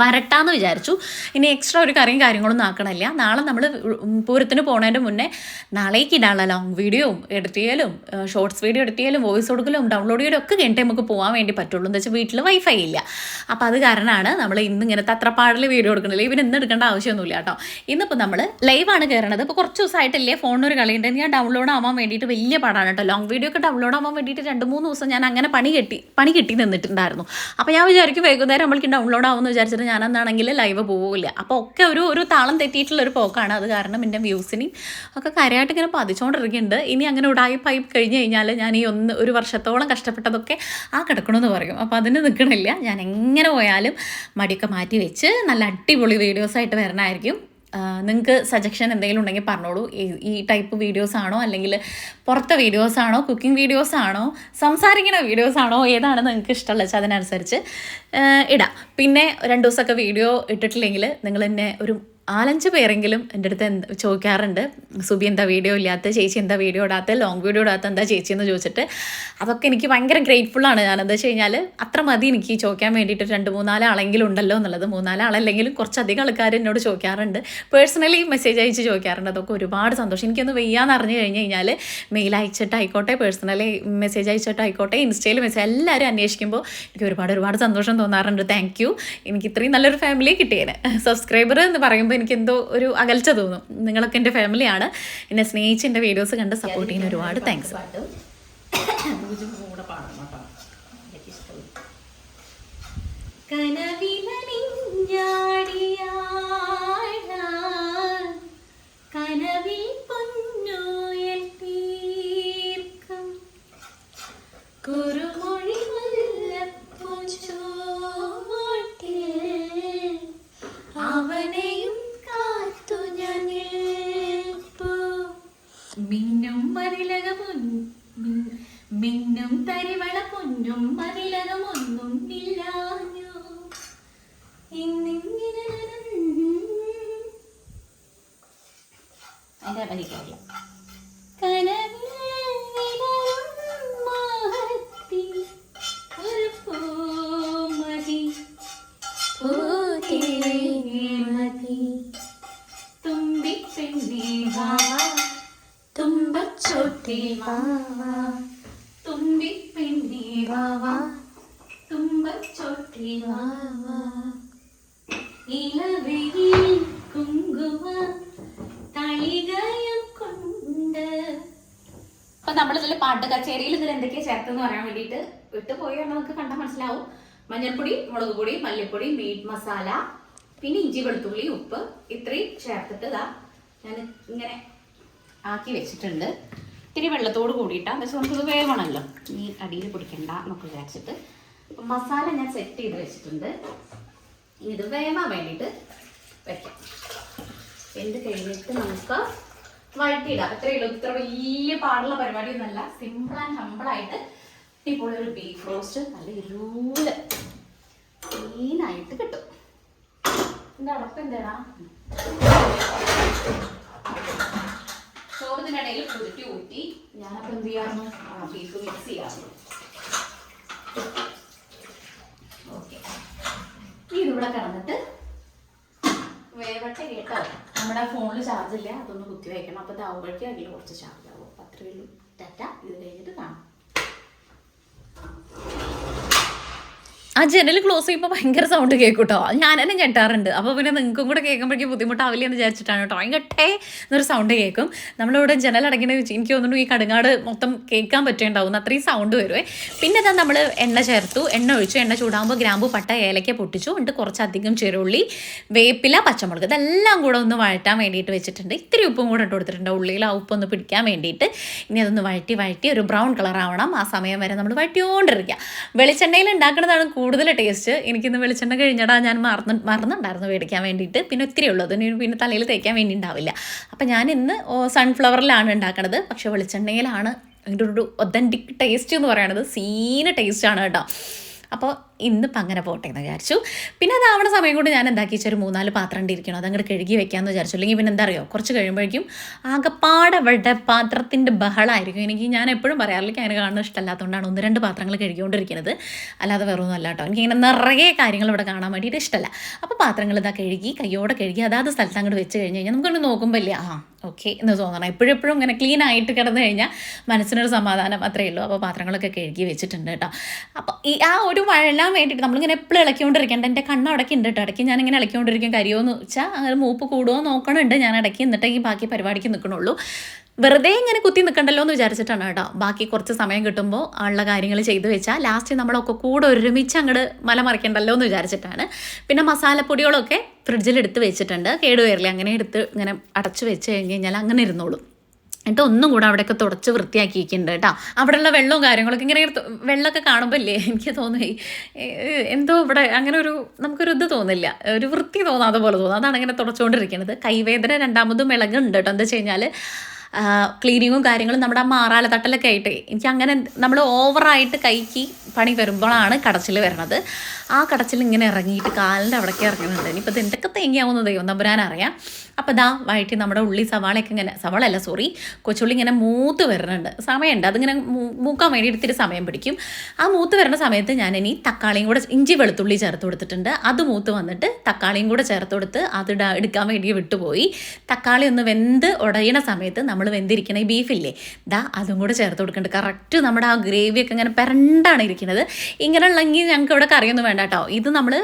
വരട്ടാന്ന് വിചാരിച്ചു. ഇനി എക്സ്ട്രാ ഒരു കറിയും കാര്യങ്ങളൊന്നും ആക്കണില്ല. നാളെ നമ്മൾ പൂരത്തിന് പോകുന്നതിൻ്റെ മുന്നേ നാളേക്ക് ഇടാനുള്ള ലോങ് വീഡിയോയും എഡിറ്റ് ചെയ്യലും ഷോർട്സ് വീഡിയോ എഡിറ്റ് ചെയ്യലും വോയിസ് കൊടുക്കലും ഡൗൺലോഡ് ചെയ്യലും ഒക്കെ കഴിഞ്ഞിട്ട് നമുക്ക് പോകാൻ വേണ്ടി പറ്റുള്ളൂ. എന്ന് വെച്ചാൽ വീട്ടിൽ വൈഫൈ ഇല്ല. അപ്പോൾ അത് കാരണമാണ് നമ്മൾ ഇന്നിങ്ങനെ തത്രപ്പാടിൽ വീഡിയോ എടുക്കണില്ല. ഇവന് ഇന്ന് എടുക്കേണ്ട ആവശ്യമൊന്നുമില്ല കേട്ടോ. ഇന്നിപ്പോൾ നമ്മൾ ലൈവാണ് കയറണത്. ഇപ്പോൾ കുറച്ച് ദിവസമായിട്ടില്ലേ ഫോണിനൊരു കളിയുണ്ട്. ഞാൻ ഡൗൺലോഡ് ആവാൻ വേണ്ടിയിട്ട് വലിയ പാടാണ് കേട്ടോ. ലോങ് വീഡിയോ ഒക്കെ ഡൗൺലോഡ് ആവാൻ വേണ്ടിയിട്ട് 2-3 ദിവസം ഞാൻ അങ്ങനെ പണി കിട്ടി നിന്നിട്ടുണ്ടായിരുന്നു. അപ്പോൾ ഞാൻ വിചാരിക്കും വൈകുന്നേരം നമ്മൾക്ക് ഡൗൺലോഡ് ആവുമെന്ന് വിചാരിച്ചിട്ട് ഞാനെന്നാണെങ്കിൽ ലൈവ് പോവില്ല. അപ്പോൾ ഒക്കെ ഒരു താളം തെറ്റിയിട്ടുള്ളൊരു പോക്കാണ്. അത് കാരണം എൻ്റെ വ്യൂസിന് ഒക്കെ കാര്യമായിട്ട് ഇങ്ങനെ പതിച്ചുകൊണ്ടിരിക്കുന്നുണ്ട്. ഇനി അങ്ങനെ ഉടായിപ്പായി കഴിഞ്ഞ് കഴിഞ്ഞാൽ ഞാൻ ഈ 1 വർഷത്തോളം കഷ്ടപ്പെട്ടതൊക്കെ കിടക്കണമെന്ന് പറയും. അപ്പോൾ അതിന് നിൽക്കണില്ല. ഞാൻ എങ്ങനെ പോയാലും മടിയൊക്കെ മാറ്റി വെച്ച് നല്ല അടിപൊളി വീഡിയോസായിട്ട് വരണമായിരിക്കും. നിങ്ങൾക്ക് സജഷൻ എന്തെങ്കിലും ഉണ്ടെങ്കിൽ പറഞ്ഞോളൂ. ഈ ടൈപ്പ് വീഡിയോസാണോ അല്ലെങ്കിൽ പുറത്തെ വീഡിയോസാണോ കുക്കിംഗ് വീഡിയോസാണോ സംസാരിക്കുന്ന വീഡിയോസാണോ ഏതാണ് നിങ്ങൾക്ക് ഇഷ്ടമുള്ളത് വെച്ചാൽ അതിനനുസരിച്ച് ഇടാം. പിന്നെ 2 ദിവസമൊക്കെ വീഡിയോ ഇട്ടിട്ടില്ലെങ്കിൽ നിങ്ങൾ എന്നെ ഒരു 4-5 പേരെങ്കിലും എൻ്റെ അടുത്ത് ചോദിക്കാറുണ്ട്, സുബി എന്താ വീഡിയോ ഇല്ലാത്ത, ചേച്ചി എന്താ വീഡിയോ ഇടാത്ത, ലോങ് വീഡിയോ ഇടാത്ത എന്താ ചേച്ചി എന്ന് ചോദിച്ചിട്ട്. അതൊക്കെ എനിക്ക് ഭയങ്കര ഗ്രേറ്റ്ഫുള്ളാണ്. ഞാൻ എന്താ വെച്ച് കഴിഞ്ഞാൽ അത്ര മതി എനിക്ക് ചോദിക്കാൻ വേണ്ടിയിട്ട് 2-3-4 ആളെങ്കിലും ഉണ്ടല്ലോ എന്നുള്ളത്. 3-4 ആളല്ലെങ്കിലും കുറച്ചധികം ആൾക്കാർ എന്നോട് ചോദിക്കാറുണ്ട്, പേഴ്സണലി മെസ്സേജ് അയച്ച് ചോദിക്കാറുണ്ട്. അതൊക്കെ ഒരുപാട് സന്തോഷം. എനിക്കൊന്ന് വയ്യാന്ന് അറിഞ്ഞു കഴിഞ്ഞ് കഴിഞ്ഞാൽ മെയിൽ അയച്ചിട്ടായിക്കോട്ടെ പേഴ്സണലി മെസ്സേജ് അയച്ചിട്ടായിക്കോട്ടെ ഇൻസ്റ്റയിൽ മെസ്സേജ് എല്ലാവരും അന്വേഷിക്കുമ്പോൾ എനിക്ക് ഒരുപാട് സന്തോഷം തോന്നാറുണ്ട്. Thank you. എനിക്ക് ഇത്രയും നല്ലൊരു ഫാമിലി കിട്ടിയേനെ. സബ്സ്ക്രൈബർ എന്ന് പറയുമ്പോൾ എനിക്കെന്തോ ഒരു അകൽച്ച തോന്നും. നിങ്ങളൊക്കെ എൻ്റെ ഫാമിലിയാണ്. എന്നെ സ്നേഹിച്ച് എൻ്റെ വീഡിയോസ് കണ്ട് സപ്പോർട്ട് ചെയ്യുന്ന ഒരുപാട് താങ്ക്സ്. മിന്നും തരിവള പൊന്നും മതിലകമൊന്നും ഇല്ലാഞ്ഞു ഇന്നിങ്ങനെ അതിൻ്റെ പരിക്കാറില്ല. അപ്പൊ നമ്മളിതിൽ പാട്ട് കച്ചേരിയിൽ ഇതിൽ എന്തൊക്കെയാ ചേർത്തെന്ന് പറയാൻ വേണ്ടിയിട്ട് വിട്ടുപോയോ നമുക്ക് കണ്ടാൽ മനസ്സിലാവും. മഞ്ഞൾപ്പൊടി, മുളക് പൊടി, മല്ലിപ്പൊടി, മീറ്റ് മസാല, പിന്നെ ഇഞ്ചി വെളുത്തുള്ളി ഉപ്പ് ഇത്രയും ചേർത്തിട്ട് ഞാൻ ഇങ്ങനെ ആക്കി വെച്ചിട്ടുണ്ട്. ഇത്തിരി വെള്ളത്തോട് കൂടിയിട്ടാണ്. പക്ഷെ നമുക്കിത് വേവണമല്ലോ, ഈ അടിയിൽ പിടിക്കണ്ട എന്നൊക്കെ വിചാരിച്ചിട്ട് അപ്പം മസാല ഞാൻ സെറ്റ് ചെയ്ത് വെച്ചിട്ടുണ്ട്. ഇത് വേവാൻ വേണ്ടിയിട്ട് വെക്കാം. എന്ത് കഴിഞ്ഞിട്ട് നമുക്ക് വഴറ്റിയിടാം. അത്രയേ ഉള്ളൂ. ഇത്ര വലിയ പാടുള്ള പരിപാടിയൊന്നുമല്ല. സിമ്പിൾ ആൻഡ് ഹമ്പിളായിട്ട് ഇപ്പോൾ ഒരു ബീഫ് റോസ്റ്റ് നല്ല ഇരുള് ക്ലീനായിട്ട് കിട്ടും. എൻ്റെ അടപ്പ് എന്താടാ ചോറത്തിനിടയിൽ കുരുട്ടി ഊറ്റി ഞാനപ്പോൾ എന്ത് ചെയ്യാറുണ്ട് ബീഫ് മിക്സ് ചെയ്യാറുണ്ട്. ഓക്കെ, ഇതിവിടെ കിടന്നിട്ട് വേവട്ടെ കേട്ടോ. നമ്മുടെ ഫോണിൽ ചാർജ് ഇല്ല, അതൊന്ന് കുത്തി വയ്ക്കണം. അപ്പോൾ ഇതാവുമ്പോഴേക്കും അതിൽ കുറച്ച് ചാർജ് ആവും. അപ്പോൾ അത്രയേ ഉള്ളൂ. ടാറ്റ. ഇത് കഴിഞ്ഞിട്ട് കാണാം. ജനൽ ക്ലോസ് ചെയ്യുമ്പോൾ ഭയങ്കര സൗണ്ട് കേൾക്കും കേട്ടോ. ഞാൻ തന്നെ ഞെട്ടാറുണ്ട്. അപ്പോൾ പിന്നെ നിങ്ങൾക്കും കൂടെ കേൾക്കുമ്പോഴേക്കും ബുദ്ധിമുട്ടാവില്ല എന്ന് വിചാരിച്ചിട്ടാണ് കേട്ടോ. ഭയങ്കട്ടേ എന്നൊരു സൗണ്ട് കേൾക്കും. നമ്മളിവിടെ ജനലടങ്ങിയ എനിക്ക് തോന്നുന്നു ഈ കടുങ്ങാട് മൊത്തം കേൾക്കാൻ പറ്റുണ്ടാവും, അത്രയും സൗണ്ട് വരുവേ. പിന്നെ ഇതാ നമ്മൾ എണ്ണ ചേർത്തു, എണ്ണ ഒഴിച്ചു. എണ്ണ ചൂടാകുമ്പോൾ ഗ്രാമ്പു, പട്ട, ഏലക്ക പൊട്ടിച്ചു. എന്നിട്ട് കുറച്ചധികം ചെറുള്ളി, വേപ്പില, പച്ചമുളക് ഇതെല്ലാം കൂടെ ഒന്ന് വഴറ്റാൻ വേണ്ടിയിട്ട് വെച്ചിട്ടുണ്ട്. ഇത്തിരി ഉപ്പും കൂടെ ഇട്ട് കൊടുത്തിട്ടുണ്ട്, ഉള്ളിയിൽ ആ ഉപ്പൊന്ന് പിടിക്കാൻ വേണ്ടിയിട്ട്. ഇനി അതൊന്ന് വഴറ്റി ഒരു ബ്രൗൺ കളർ ആവണം. ആ സമയം വരെ നമ്മൾ വഴറ്റിക്കൊണ്ടിരിക്കുക. വെളിച്ചെണ്ണയിൽ ഉണ്ടാക്കുന്നതാണ് കൂടുതൽ ടേസ്റ്റ്. എനിക്കിന്ന് വെളിച്ചെണ്ണ കഴിഞ്ഞടാ, ഞാൻ മറന്നുണ്ടായിരുന്നു മേടിക്കാൻ വേണ്ടിയിട്ട്. പിന്നെ ഒത്തിരി ഉള്ളത് പിന്നെ തലയിൽ തേക്കാൻ വേണ്ടി ഉണ്ടാവില്ല. അപ്പം ഞാൻ ഇന്ന് സൺഫ്ലവറിലാണ് ഉണ്ടാക്കണത്. പക്ഷെ വെളിച്ചെണ്ണയിലാണ് അതിൻ്റെ ഒരു ഒതൻറ്റിക് ടേസ്റ്റ് എന്ന് പറയുന്നത്. ടേസ്റ്റാണ് കേട്ടോ. അപ്പോൾ ഇന്നിപ്പോൾ അങ്ങനെ പോട്ടെ എന്ന് വിചാരിച്ചു. പിന്നെ അതാവണ സമയം കൊണ്ട് ഞാൻ എന്താക്കി വെച്ചാൽ ഒരു 3-4 പാത്രം ഇരിക്കണം, അതങ്ങോട്ട് കഴുകി വെക്കാമെന്ന് വിചാരിച്ചു. അല്ലെങ്കിൽ പിന്നെ എന്താ അറിയോ, കുറച്ച് കഴിയുമ്പോഴേക്കും ആകപ്പാടെ അവിടെ പാത്രത്തിൻ്റെ ബഹളമായിരിക്കും. ഞാൻ എപ്പോഴും പറയാറില്ല, അങ്ങനെ കാണുന്നത് ഇഷ്ടമല്ലാത്തതുകൊണ്ടാണ് 1-2 പാത്രങ്ങൾ കഴുകിക്കൊണ്ടിരിക്കുന്നത്. അല്ലാതെ വേറൊന്നും അല്ല കേട്ടോ. എനിക്കിങ്ങനെ നിറയെ കാര്യങ്ങൾ ഇവിടെ കാണാൻ വേണ്ടിയിട്ട് ഇഷ്ടമല്ല. അപ്പോൾ പാത്രങ്ങൾ ഇതാ കഴുകി, കയ്യോടെ കഴുകി അതാത് സ്ഥലത്ത് അങ്ങോട്ട് വെച്ച് കഴിഞ്ഞ് കഴിഞ്ഞാൽ നമുക്കൊന്ന് നോക്കുമ്പോൾ ഇല്ല ഓക്കെ എന്ന് തോന്നണം. എപ്പോഴും ഇങ്ങനെ ക്ലീൻ ആയിട്ട് കിടന്നു കഴിഞ്ഞാൽ മനസ്സിനൊരു സമാധാനം, അത്രയേ ഉള്ളൂ. അപ്പോൾ പാത്രങ്ങളൊക്കെ കഴുകി വെച്ചിട്ടുണ്ട് കേട്ടോ. അപ്പോൾ ആ ഒരു വഴലാൻ വേണ്ടിയിട്ട് നമ്മളിങ്ങനെ എപ്പോഴും ഇളക്കിക്കൊണ്ടിരിക്കേണ്ട. എൻ്റെ കണ്ണടക്കി ഉണ്ട് കേട്ടോ. ഇടയ്ക്ക് ഞാനിങ്ങനെ ഇളക്കിക്കൊണ്ടിരിക്കും. കരിയോന്ന് വെച്ചാൽ അങ്ങനെ മൂപ്പ് കൂടുമോ നോക്കണുണ്ട് ഞാൻ ഇടയ്ക്ക്. എന്നിട്ടേ ഈ ബാക്കി പരിപാടിക്ക് നിൽക്കണുള്ളൂ. വെറുതെ ഇങ്ങനെ കുത്തി നിൽക്കണ്ടല്ലോ എന്ന് വിചാരിച്ചിട്ടാണ് കേട്ടോ. ബാക്കി കുറച്ച് സമയം കിട്ടുമ്പോൾ ഉള്ള കാര്യങ്ങൾ ചെയ്തു വെച്ചാൽ ലാസ്റ്റ് നമ്മളൊക്കെ കൂടെ ഒരുമിച്ച് അങ്ങോട്ട് മറിക്കണ്ടല്ലോ എന്ന് വിചാരിച്ചിട്ടാണ്. പിന്നെ മസാലപ്പൊടികളൊക്കെ ഫ്രിഡ്ജിലെടുത്ത് വെച്ചിട്ടുണ്ട്, കേടുവരില്ല. അങ്ങനെ എടുത്ത് ഇങ്ങനെ അടച്ച് വെച്ച് കഴിഞ്ഞ് കഴിഞ്ഞാൽ അങ്ങനെ ഇരുന്നോളും. എന്നിട്ട് ഒന്നും കൂടെ അവിടെയൊക്കെ തുടച്ച് വൃത്തിയാക്കിയിരിക്കുന്നുണ്ട് കേട്ടോ. അവിടെയുള്ള വെള്ളവും കാര്യങ്ങളൊക്കെ ഇങ്ങനെ വെള്ളമൊക്കെ കാണുമ്പോൾ ഇല്ലേ എനിക്ക് തോന്നി എന്തോ ഇവിടെ അങ്ങനെ നമുക്കൊരു ഇത് തോന്നില്ല, ഒരു വൃത്തി തോന്നാതെ പോലെ തോന്നും. അതാണ് ഇങ്ങനെ തുടച്ചുകൊണ്ടിരിക്കുന്നത്. കൈവേദന രണ്ടാമതും ഇളകുന്നുണ്ട് കേട്ടോ. എന്താ വെച്ച് കഴിഞ്ഞാൽ ക്ലീനിങ്ങും കാര്യങ്ങളും നമ്മുടെ ആ മാറാല തട്ടലൊക്കെ ആയിട്ട് എനിക്ക് അങ്ങനെ നമ്മൾ ഓവറായിട്ട് കൈക്ക് പണി വരുമ്പോഴാണ് കടച്ചിൽ വരണത്. ആ കടച്ചിൽ ഇങ്ങനെ ഇറങ്ങിയിട്ട് കാലിൻ്റെ അവിടേക്ക് ഇറങ്ങുന്നുണ്ട്. ഇനിയിപ്പോൾ ഇത് എന്തൊക്കെ തേങ്ങയാവുന്ന ദൈവം തമ്പുരാനറിയാം. അപ്പോൾ ഇതാ വഴറ്റി നമ്മുടെ ഉള്ളി സവാളയൊക്കെ ഇങ്ങനെ കൊച്ചുള്ളി ഇങ്ങനെ മൂത്ത് വരുന്നുണ്ട്. സമയമുണ്ട്, അതിങ്ങനെ മൂക്കാൻ വേണ്ടി ഇത്തിരി സമയം പിടിക്കും. ആ മൂത്ത് വരുന്ന സമയത്ത് ഞാനിനി തക്കാളിയും കൂടെ ഇഞ്ചി വെളുത്തുള്ളി ചേർത്ത് കൊടുത്തിട്ടുണ്ട്. അത് മൂത്ത് വന്നിട്ട് തക്കാളിയും കൂടെ ചേർത്ത് കൊടുത്ത് അത് എടുക്കാൻ വേണ്ടി വിട്ടുപോയി. തക്കാളി ഒന്ന് വെന്ത് ഉടയണ സമയത്ത് നമ്മൾ വെന്തിരിക്കണ ഈ ബീഫില്ലേ അതും കൂടെ ചേർത്ത് കൊടുക്കുന്നുണ്ട്. കറക്റ്റ് നമ്മുടെ ആ ഗ്രേവിയൊക്കെ ഇങ്ങനെ പെരണ്ടാണ് ഇരിക്കുന്നത്. ഇങ്ങനെ ഉള്ളെങ്കിൽ ഞങ്ങൾക്ക് ഇവിടെ കറിയൊന്നും വേണ്ട കേട്ടോ. ഇത് നമ്മൾ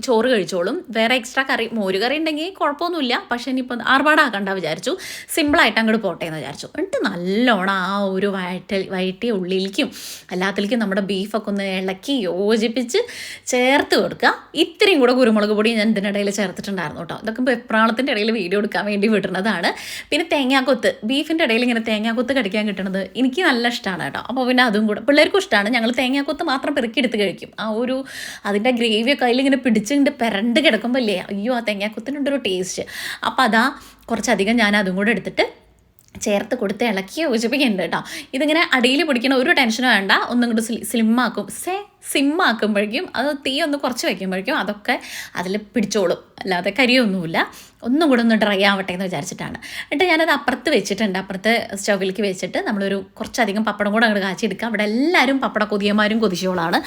ചോറ് കഴിച്ചോളും. വേറെ എക്സ്ട്രാ കറി, മോര് കറി ഉണ്ടെങ്കിൽ കുഴപ്പമൊന്നുമില്ല. പക്ഷേ ഇനിയിപ്പോൾ ആർഭാടാക്കണ്ട വിചാരിച്ചു, സിമ്പിളായിട്ട് അങ്ങോട്ട് പോട്ടെ എന്ന് വിചാരിച്ചു. എന്നിട്ട് നല്ലോണം ആ ഒരു വയറ്റിയ ഉള്ളിലേക്കും എല്ലാത്തിലേക്കും നമ്മുടെ ബീഫൊക്കെ ഒന്ന് ഇളക്കി യോജിപ്പിച്ച് ചേർത്ത് കൊടുക്കുക. ഇത്രയും കൂടെ കുരുമുളക് പൊടി ഞാൻ ഇതിനിടയിൽ ചേർത്തിട്ടുണ്ടായിരുന്നു കേട്ടോ. ഇതൊക്കെ വെപ്രാളത്തിൻ്റെ ഇടയിൽ വീഡിയോ എടുക്കാൻ വേണ്ടി വിടുന്നതാണ്. പിന്നെ തേങ്ങാക്കൊത്ത്, ബീഫിൻ്റെ ഇടയിൽ ഇങ്ങനെ തേങ്ങാക്കൊത്ത് കടിക്കാൻ കിട്ടുന്നത് എനിക്ക് നല്ല ഇഷ്ടമാണ് കേട്ടോ. അപ്പോൾ പിന്നെ അതും കൂടെ പിള്ളേർക്കും ഇഷ്ടമാണ്. ഞങ്ങൾ തേങ്ങാക്കൊത്ത് മാത്രം പെറുക്കിയെടുത്ത് കഴിക്കും. ആ ഒരു അതിൻ്റെ ഗ്രേവിയൊക്കെ അതിലിങ്ങനെ പിടിച്ചുകൊണ്ട് പെരണ്ട് കിടക്കുമ്പോൾ ഇല്ലേ, അയ്യോ ആ തേങ്ങാക്കൊത്തിനുണ്ടൊരു ടേസ്റ്റ്. അപ്പോൾ അതാ കുറച്ചധികം ഞാൻ അതും കൂടെ എടുത്തിട്ട് ചേർത്ത് കൊടുത്ത് ഇളക്കി യോജിപ്പിക്കുന്നുണ്ട് കേട്ടോ. ഇതിങ്ങനെ അടിയിൽ പിടിക്കണ ഒരു ടെൻഷനും വേണ്ട. ഒന്നും കൂടി സിമ്മാക്കുമ്പോഴേക്കും അത് തീ ഒന്ന് കുറച്ച് വയ്ക്കുമ്പോഴേക്കും അതൊക്കെ അതിൽ പിടിച്ചോളും, അല്ലാതെ കരിയൊന്നുമില്ല. ഒന്നും കൂടെ ഒന്ന് ഡ്രൈ ആവട്ടെ എന്ന് വിചാരിച്ചിട്ടാണ്. എന്നിട്ട് ഞാനത് അപ്പുറത്ത് വെച്ചിട്ടുണ്ട്. അപ്പുറത്ത് സ്റ്റൗവിലേക്ക് വെച്ചിട്ട് നമ്മളൊരു കുറച്ചധികം പപ്പടം കൂടെ അങ്ങോട്ട് കാച്ചിയെടുക്കുക. അവിടെ എല്ലാവരും പപ്പട കൊതിയന്മാരും കൊതിച്ചോളാണ്.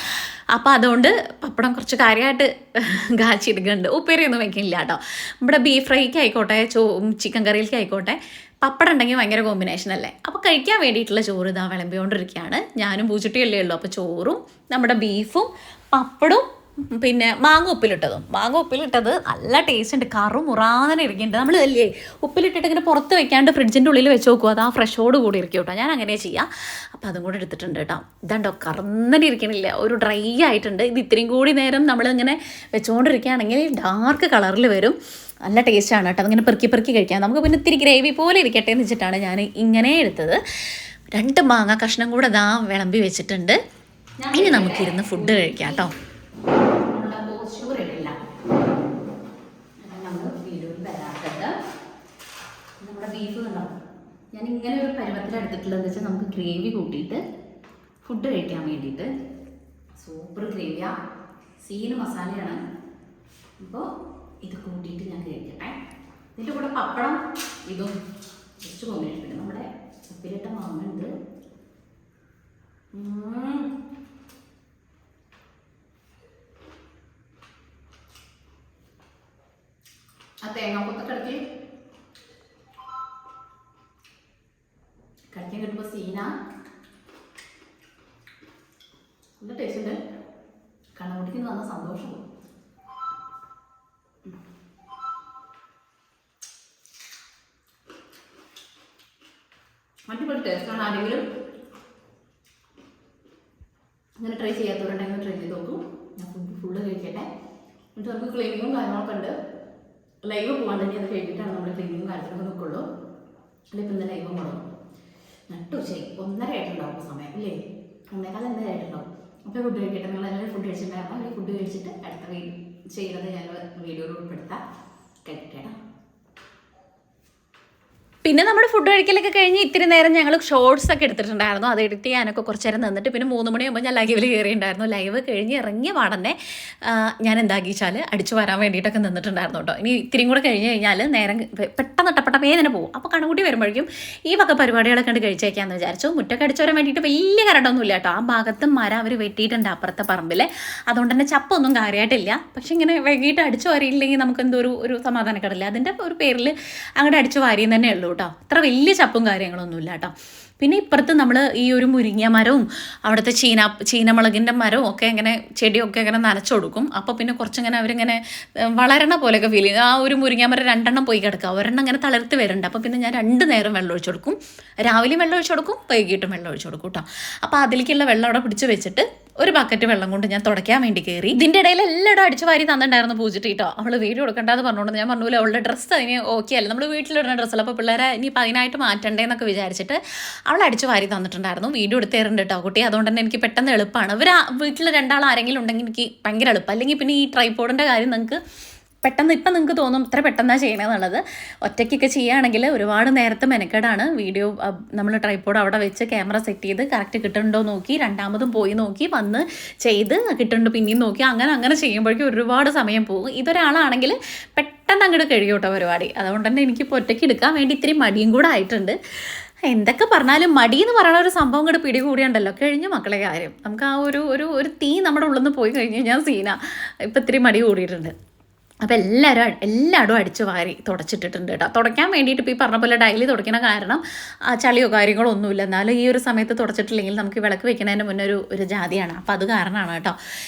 അപ്പോൾ അതുകൊണ്ട് പപ്പടം കുറച്ച് കാര്യമായിട്ട് കാച്ചിയെടുക്കുന്നുണ്ട്. ഉപ്പേരിയൊന്നും വയ്ക്കില്ല കേട്ടോ. ഇവിടെ ബീഫ് ഫ്രൈക്ക് ആയിക്കോട്ടെ, ചിക്കൻ കറിയിലേക്ക് ആയിക്കോട്ടെ, പപ്പടം ഉണ്ടെങ്കിൽ ഭയങ്കര കോമ്പിനേഷൻ അല്ലേ. അപ്പോൾ കഴിക്കാൻ വേണ്ടിയിട്ടുള്ള ചോറ് ഇതാ വിളമ്പിക്കൊണ്ടിരിക്കുകയാണ്. ഞാനും പൂച്ചിട്ടിയല്ലേ ഉള്ളൂ. അപ്പോൾ ചോറും നമ്മുടെ ബീഫും പപ്പടും പിന്നെ മാങ്ങ ഉപ്പിലിട്ടത് നല്ല ടേസ്റ്റ് ഉണ്ട്. കറുമുറാന്നെ ഇരിക്കുന്നുണ്ട്. നമ്മൾ അല്ലേ ഉപ്പിലിട്ടിട്ട് ഇങ്ങനെ പുറത്ത് വെക്കാണ്ട് ഫ്രിഡ്ജിൻ്റെ ഉള്ളിൽ വെച്ച് നോക്കുക, അത് ആ ഫ്രഷോട് കൂടി ഇരിക്കും കേട്ടോ. ഞാൻ അങ്ങനെ ചെയ്യാം. അപ്പോൾ അതും കൂടെ എടുത്തിട്ടുണ്ട് കേട്ടോ. ഇതുണ്ടോ കറന്നനെ ഇരിക്കണില്ല, ഒരു ഡ്രൈ ആയിട്ടുണ്ട്. ഇത് ഇത്രയും കൂടി നേരം നമ്മളിങ്ങനെ വെച്ചുകൊണ്ടിരിക്കുകയാണെങ്കിൽ ഡാർക്ക് കളറിൽ വരും. നല്ല ടേസ്റ്റാണ് കേട്ടോ. അതിങ്ങനെ പെറുക്കി കഴിക്കാം. നമുക്ക് പിന്നെ ഇത്തിരി ഗ്രേവി പോലെ ഇരിക്കട്ടെ എന്ന് വെച്ചിട്ടാണ് ഞാൻ ഇങ്ങനെ എടുത്തത്. 2 മാങ്ങ കഷ്ണം കൂടെ വിളമ്പി വെച്ചിട്ടുണ്ട്. ഇനി നമുക്കിരുന്ന് ഫുഡ് കഴിക്കാം കേട്ടോ. നമ്മുടെ ബീഫ് കണ്ടോ, ഞാൻ ഇങ്ങനെ ഒരു പരുവത്തിലെടുത്തിട്ടുള്ളതെന്ന് വെച്ചാൽ നമുക്ക് ഗ്രേവി കൂട്ടിയിട്ട് ഫുഡ് കഴിക്കാൻ വേണ്ടിയിട്ട്. സൂപ്പർ ഗ്രേവിയാണ്, മസാലയാണ്. അപ്പോൾ ഇത് കൂട്ടിയിട്ട് ഞാൻ കഴിക്കട്ടെ. ഇതിൻ്റെ കൂടെ പപ്പടം ഇതും ജസ്റ്റ് കോമ്പിനേഷൻ. പിന്നെ നമ്മുടെ ഉപ്പിലിട്ട മാങ്ങുണ്ട്. ആ തേങ്ങാക്കൊത്തൊക്കെ കഴിക്കാൻ കിട്ടുമ്പോൾ നല്ല ടേസ്റ്റ് ഉണ്ട്. കണ്ണുകുട്ടിക്ക് നല്ല സന്തോഷം. അടിപൊളി ടേസ്റ്റാണ്. ആരെങ്കിലും അങ്ങനെ ട്രൈ ചെയ്യാത്തവരുണ്ടെങ്കിൽ ട്രൈ ചെയ്ത് നോക്കും. ഞാൻ ഫുള്ള് കഴിക്കട്ടെ. എന്നിട്ട് നമുക്ക് ക്ലീനിങ്ങും കാര്യങ്ങളൊക്കെ ഉണ്ട്. ലൈവ് പോകാണ്ടെങ്കിൽ അത് കഴിഞ്ഞിട്ടാണ് നമ്മൾ ക്ലീനിങ്ങും കാര്യങ്ങളൊക്കെ നോക്കുള്ളൂ. അല്ലെങ്കിൽ ഇപ്പം ഇന്ന് ലൈവ് മുടങ്ങും. നട്ടുച്ചയായി 1:30 ആയിട്ടുണ്ടാവും സമയം ഇല്ലേ? 1:15 എന്തായാലും ആയിട്ടുണ്ടാവും. അപ്പോൾ ഫുഡ് കഴിക്കട്ടെ. നിങ്ങൾ എല്ലാവരും ഫുഡ് കഴിച്ചിട്ടുണ്ടായിരുന്നു. അല്ലെങ്കിൽ ഫുഡ് കഴിച്ചിട്ട് അടുത്ത ചെയ്യുന്നത് ഞാൻ വീഡിയോയിൽ ഉൾപ്പെടുത്താം. കഴിക്കട്ടെ. പിന്നെ നമ്മുടെ ഫുഡ് കഴിക്കലൊക്കെ കഴിഞ്ഞ് ഇത്തിരി നേരം ഞങ്ങൾ ഷോർട്സ് ഒക്കെ എടുത്തിട്ടുണ്ടായിരുന്നു. അത് എഡിറ്റ് ചെയ്യാനൊക്കെ കുറച്ച് നേരം നിന്നിട്ട് പിന്നെ 3 മണിയാകുമ്പോൾ ഞാൻ ലൈവിൽ കയറിയിട്ടുണ്ടായിരുന്നു. ലൈവ് കഴിഞ്ഞ് ഇറങ്ങിയ പാടന്നെ ഞാൻ എന്താക്കിച്ചാൽ അടിച്ചു വരാൻ വേണ്ടിയിട്ടൊക്കെ നിന്നിട്ടുണ്ടായിരുന്നു കേട്ടോ. ഇനി ഇത്തിരിയും കൂടെ കഴിഞ്ഞ് കഴിഞ്ഞാൽ നേരം പെട്ടെന്ന് ടപ്പട്ടപ്പേ തന്നെ പോകും. അപ്പോൾ കണുകൂട്ടി വരുമ്പോഴേക്കും ഈ വക പരിപാടികളൊക്കെ കണ്ട് കഴിച്ചേക്കാമെന്ന് വിചാരിച്ചു. മുറ്റൊക്കെ അടിച്ചു വരാൻ വേണ്ടിയിട്ട് വലിയ കരടൊന്നും ഇല്ല കേട്ടോ. ആ ഭാഗത്ത് മരം അവർ വെട്ടിയിട്ടുണ്ട് അപ്പുറത്തെ പറമ്പിൽ. അതുകൊണ്ട് തന്നെ ചപ്പൊന്നും കാര്യമായിട്ടില്ല. പക്ഷെ ഇങ്ങനെ വൈകിട്ട് അടിച്ചു വാരിയില്ലെങ്കിൽ നമുക്ക് എന്തോ ഒരു സമാധാനക്കേടില്ല. അതിൻ്റെ ഒരു പേരിൽ അങ്ങോട്ട് അടിച്ചു വാരിയും തന്നെ ഉള്ളൂ കേട്ടോ. അത്ര വലിയ ചപ്പും കാര്യങ്ങളൊന്നുമില്ല കേട്ടോ. പിന്നെ ഇപ്പുറത്ത് നമ്മൾ ഈ ഒരു മുരിങ്ങ മരവും അവിടുത്തെ ചീനമുളകിൻ്റെ മരവും ഒക്കെ ഇങ്ങനെ ചെടിയൊക്കെ ഇങ്ങനെ നനച്ചു കൊടുക്കും. അപ്പോൾ പിന്നെ കുറച്ചിങ്ങനെ അവരിങ്ങനെ വളരണ പോലെയൊക്കെ ഫീൽ ചെയ്യും. ആ ഒരു മുരിങ്ങ മരം 2 പോയി കിടക്കുക, ഒരെണ്ണം ഇങ്ങനെ തളർത്ത് വരുന്നുണ്ട്. അപ്പോൾ പിന്നെ ഞാൻ 2 നേരം വെള്ളം ഒഴിച്ചു കൊടുക്കും. രാവിലെയും വെള്ളം ഒഴിച്ചു കൊടുക്കും, വൈകിട്ടും വെള്ളം ഒഴിച്ചു കൊടുക്കും കേട്ടോ. അപ്പോൾ അതിലേക്കുള്ള വെള്ളം അവിടെ പിടിച്ച് വെച്ചിട്ട് ഒരു ബക്കറ്റ് വെള്ളം കൊണ്ട് ഞാൻ തുടയ്ക്കാൻ വേണ്ടി കയറി. ഇതിൻ്റെ ഇടയിൽ എല്ലായിടും അടിച്ചു വാരി തന്നിട്ടുണ്ടായിരുന്നു പൂജിട്ട് കേട്ടോ. അവൾ വീഡിയോ കൊടുക്കണ്ടെന്ന് പറഞ്ഞുകൊണ്ട് ഞാൻ പറഞ്ഞില്ല, അവളുടെ ഡ്രസ്സ് അതിന് ഓക്കെ അല്ല, നമ്മൾ വീട്ടിലിടുന്ന ഡ്രസ്സല്ല. അപ്പോൾ പിള്ളേരെ ഇനിയിപ്പോൾ അതിനായിട്ട് മാറ്റണ്ടേന്നൊക്കെ വിചാരിച്ചിട്ട് അവൾ അടിച്ചു വാരി തന്നിട്ടുണ്ടായിരുന്നു. വീഡിയോ എടുത്തേറുണ്ട് കേട്ടോ കുട്ടി. അതുകൊണ്ട് തന്നെ എനിക്ക് പെട്ടെന്ന് എളുപ്പമാണ്. വീട്ടിൽ 2 ആരെങ്കിലും ഉണ്ടെങ്കിൽ എനിക്ക് ഭയങ്കര എളുപ്പം. അല്ലെങ്കിൽ പിന്നെ ഈ ട്രൈപോഡിൻ്റെ കാര്യം നിങ്ങൾക്ക് പെട്ടെന്ന് ഇപ്പം നിങ്ങൾക്ക് തോന്നും ഇത്ര പെട്ടെന്നാണ് ചെയ്യണമെന്നുള്ളത്. ഒറ്റയ്ക്കൊക്കെ ചെയ്യുകയാണെങ്കിൽ ഒരുപാട് നേരത്തെ മെനക്കേടാണ്. വീഡിയോ നമ്മൾ ട്രൈപോഡ് അവിടെ വെച്ച് ക്യാമറ സെറ്റ് ചെയ്ത് കറക്റ്റ് കിട്ടുന്നുണ്ടോ നോക്കി, രണ്ടാമതും പോയി നോക്കി വന്ന് ചെയ്ത് കിട്ടുന്നുണ്ട് പിന്നെയും നോക്കി, അങ്ങനെ ചെയ്യുമ്പോഴേക്കും ഒരുപാട് സമയം പോകും. ഇതൊരാളാണെങ്കിൽ പെട്ടെന്ന് അങ്ങോട്ട് കഴിയും കേട്ടോ പരിപാടി. അതുകൊണ്ട് തന്നെ എനിക്കിപ്പോൾ ഒറ്റയ്ക്ക് എടുക്കാൻ വേണ്ടി ഇത്തിരി മടിയും കൂടെ ആയിട്ടുണ്ട്. എന്തൊക്കെ പറഞ്ഞാലും മടി എന്ന് പറയുന്ന ഒരു സംഭവം കൂടെ പിടികൂടിയുണ്ടല്ലോ, കഴിഞ്ഞു മക്കളെ കാര്യം. നമുക്ക് ആ ഒരു തീ നമ്മുടെ ഉള്ളിൽ നിന്ന് പോയി കഴിഞ്ഞ് കഴിഞ്ഞാൽ സീന. ഇപ്പം ഇത്തിരി മടി കൂടിയിട്ടുണ്ട്. അപ്പോൾ എല്ലായിടും അടിച്ചു വാരി തുടച്ചിട്ടിട്ടുണ്ട് കേട്ടോ. തുടയ്ക്കാൻ വേണ്ടിയിട്ട് ഇപ്പോൾ ഈ പറഞ്ഞ പോലെ ഡെയിലി തുടയ്ക്കണ കാരണം ചളിയോ കാര്യങ്ങളോ ഒന്നുമില്ല. എന്നാലും ഈ ഒരു സമയത്ത് തുടച്ചിട്ടില്ലെങ്കിൽ നമുക്ക് വിളക്ക് വെക്കുന്നതിന് മുന്നേ ഒരു ജാതിയാണ്. അപ്പോൾ അത് കാരണമാണ് കേട്ടോ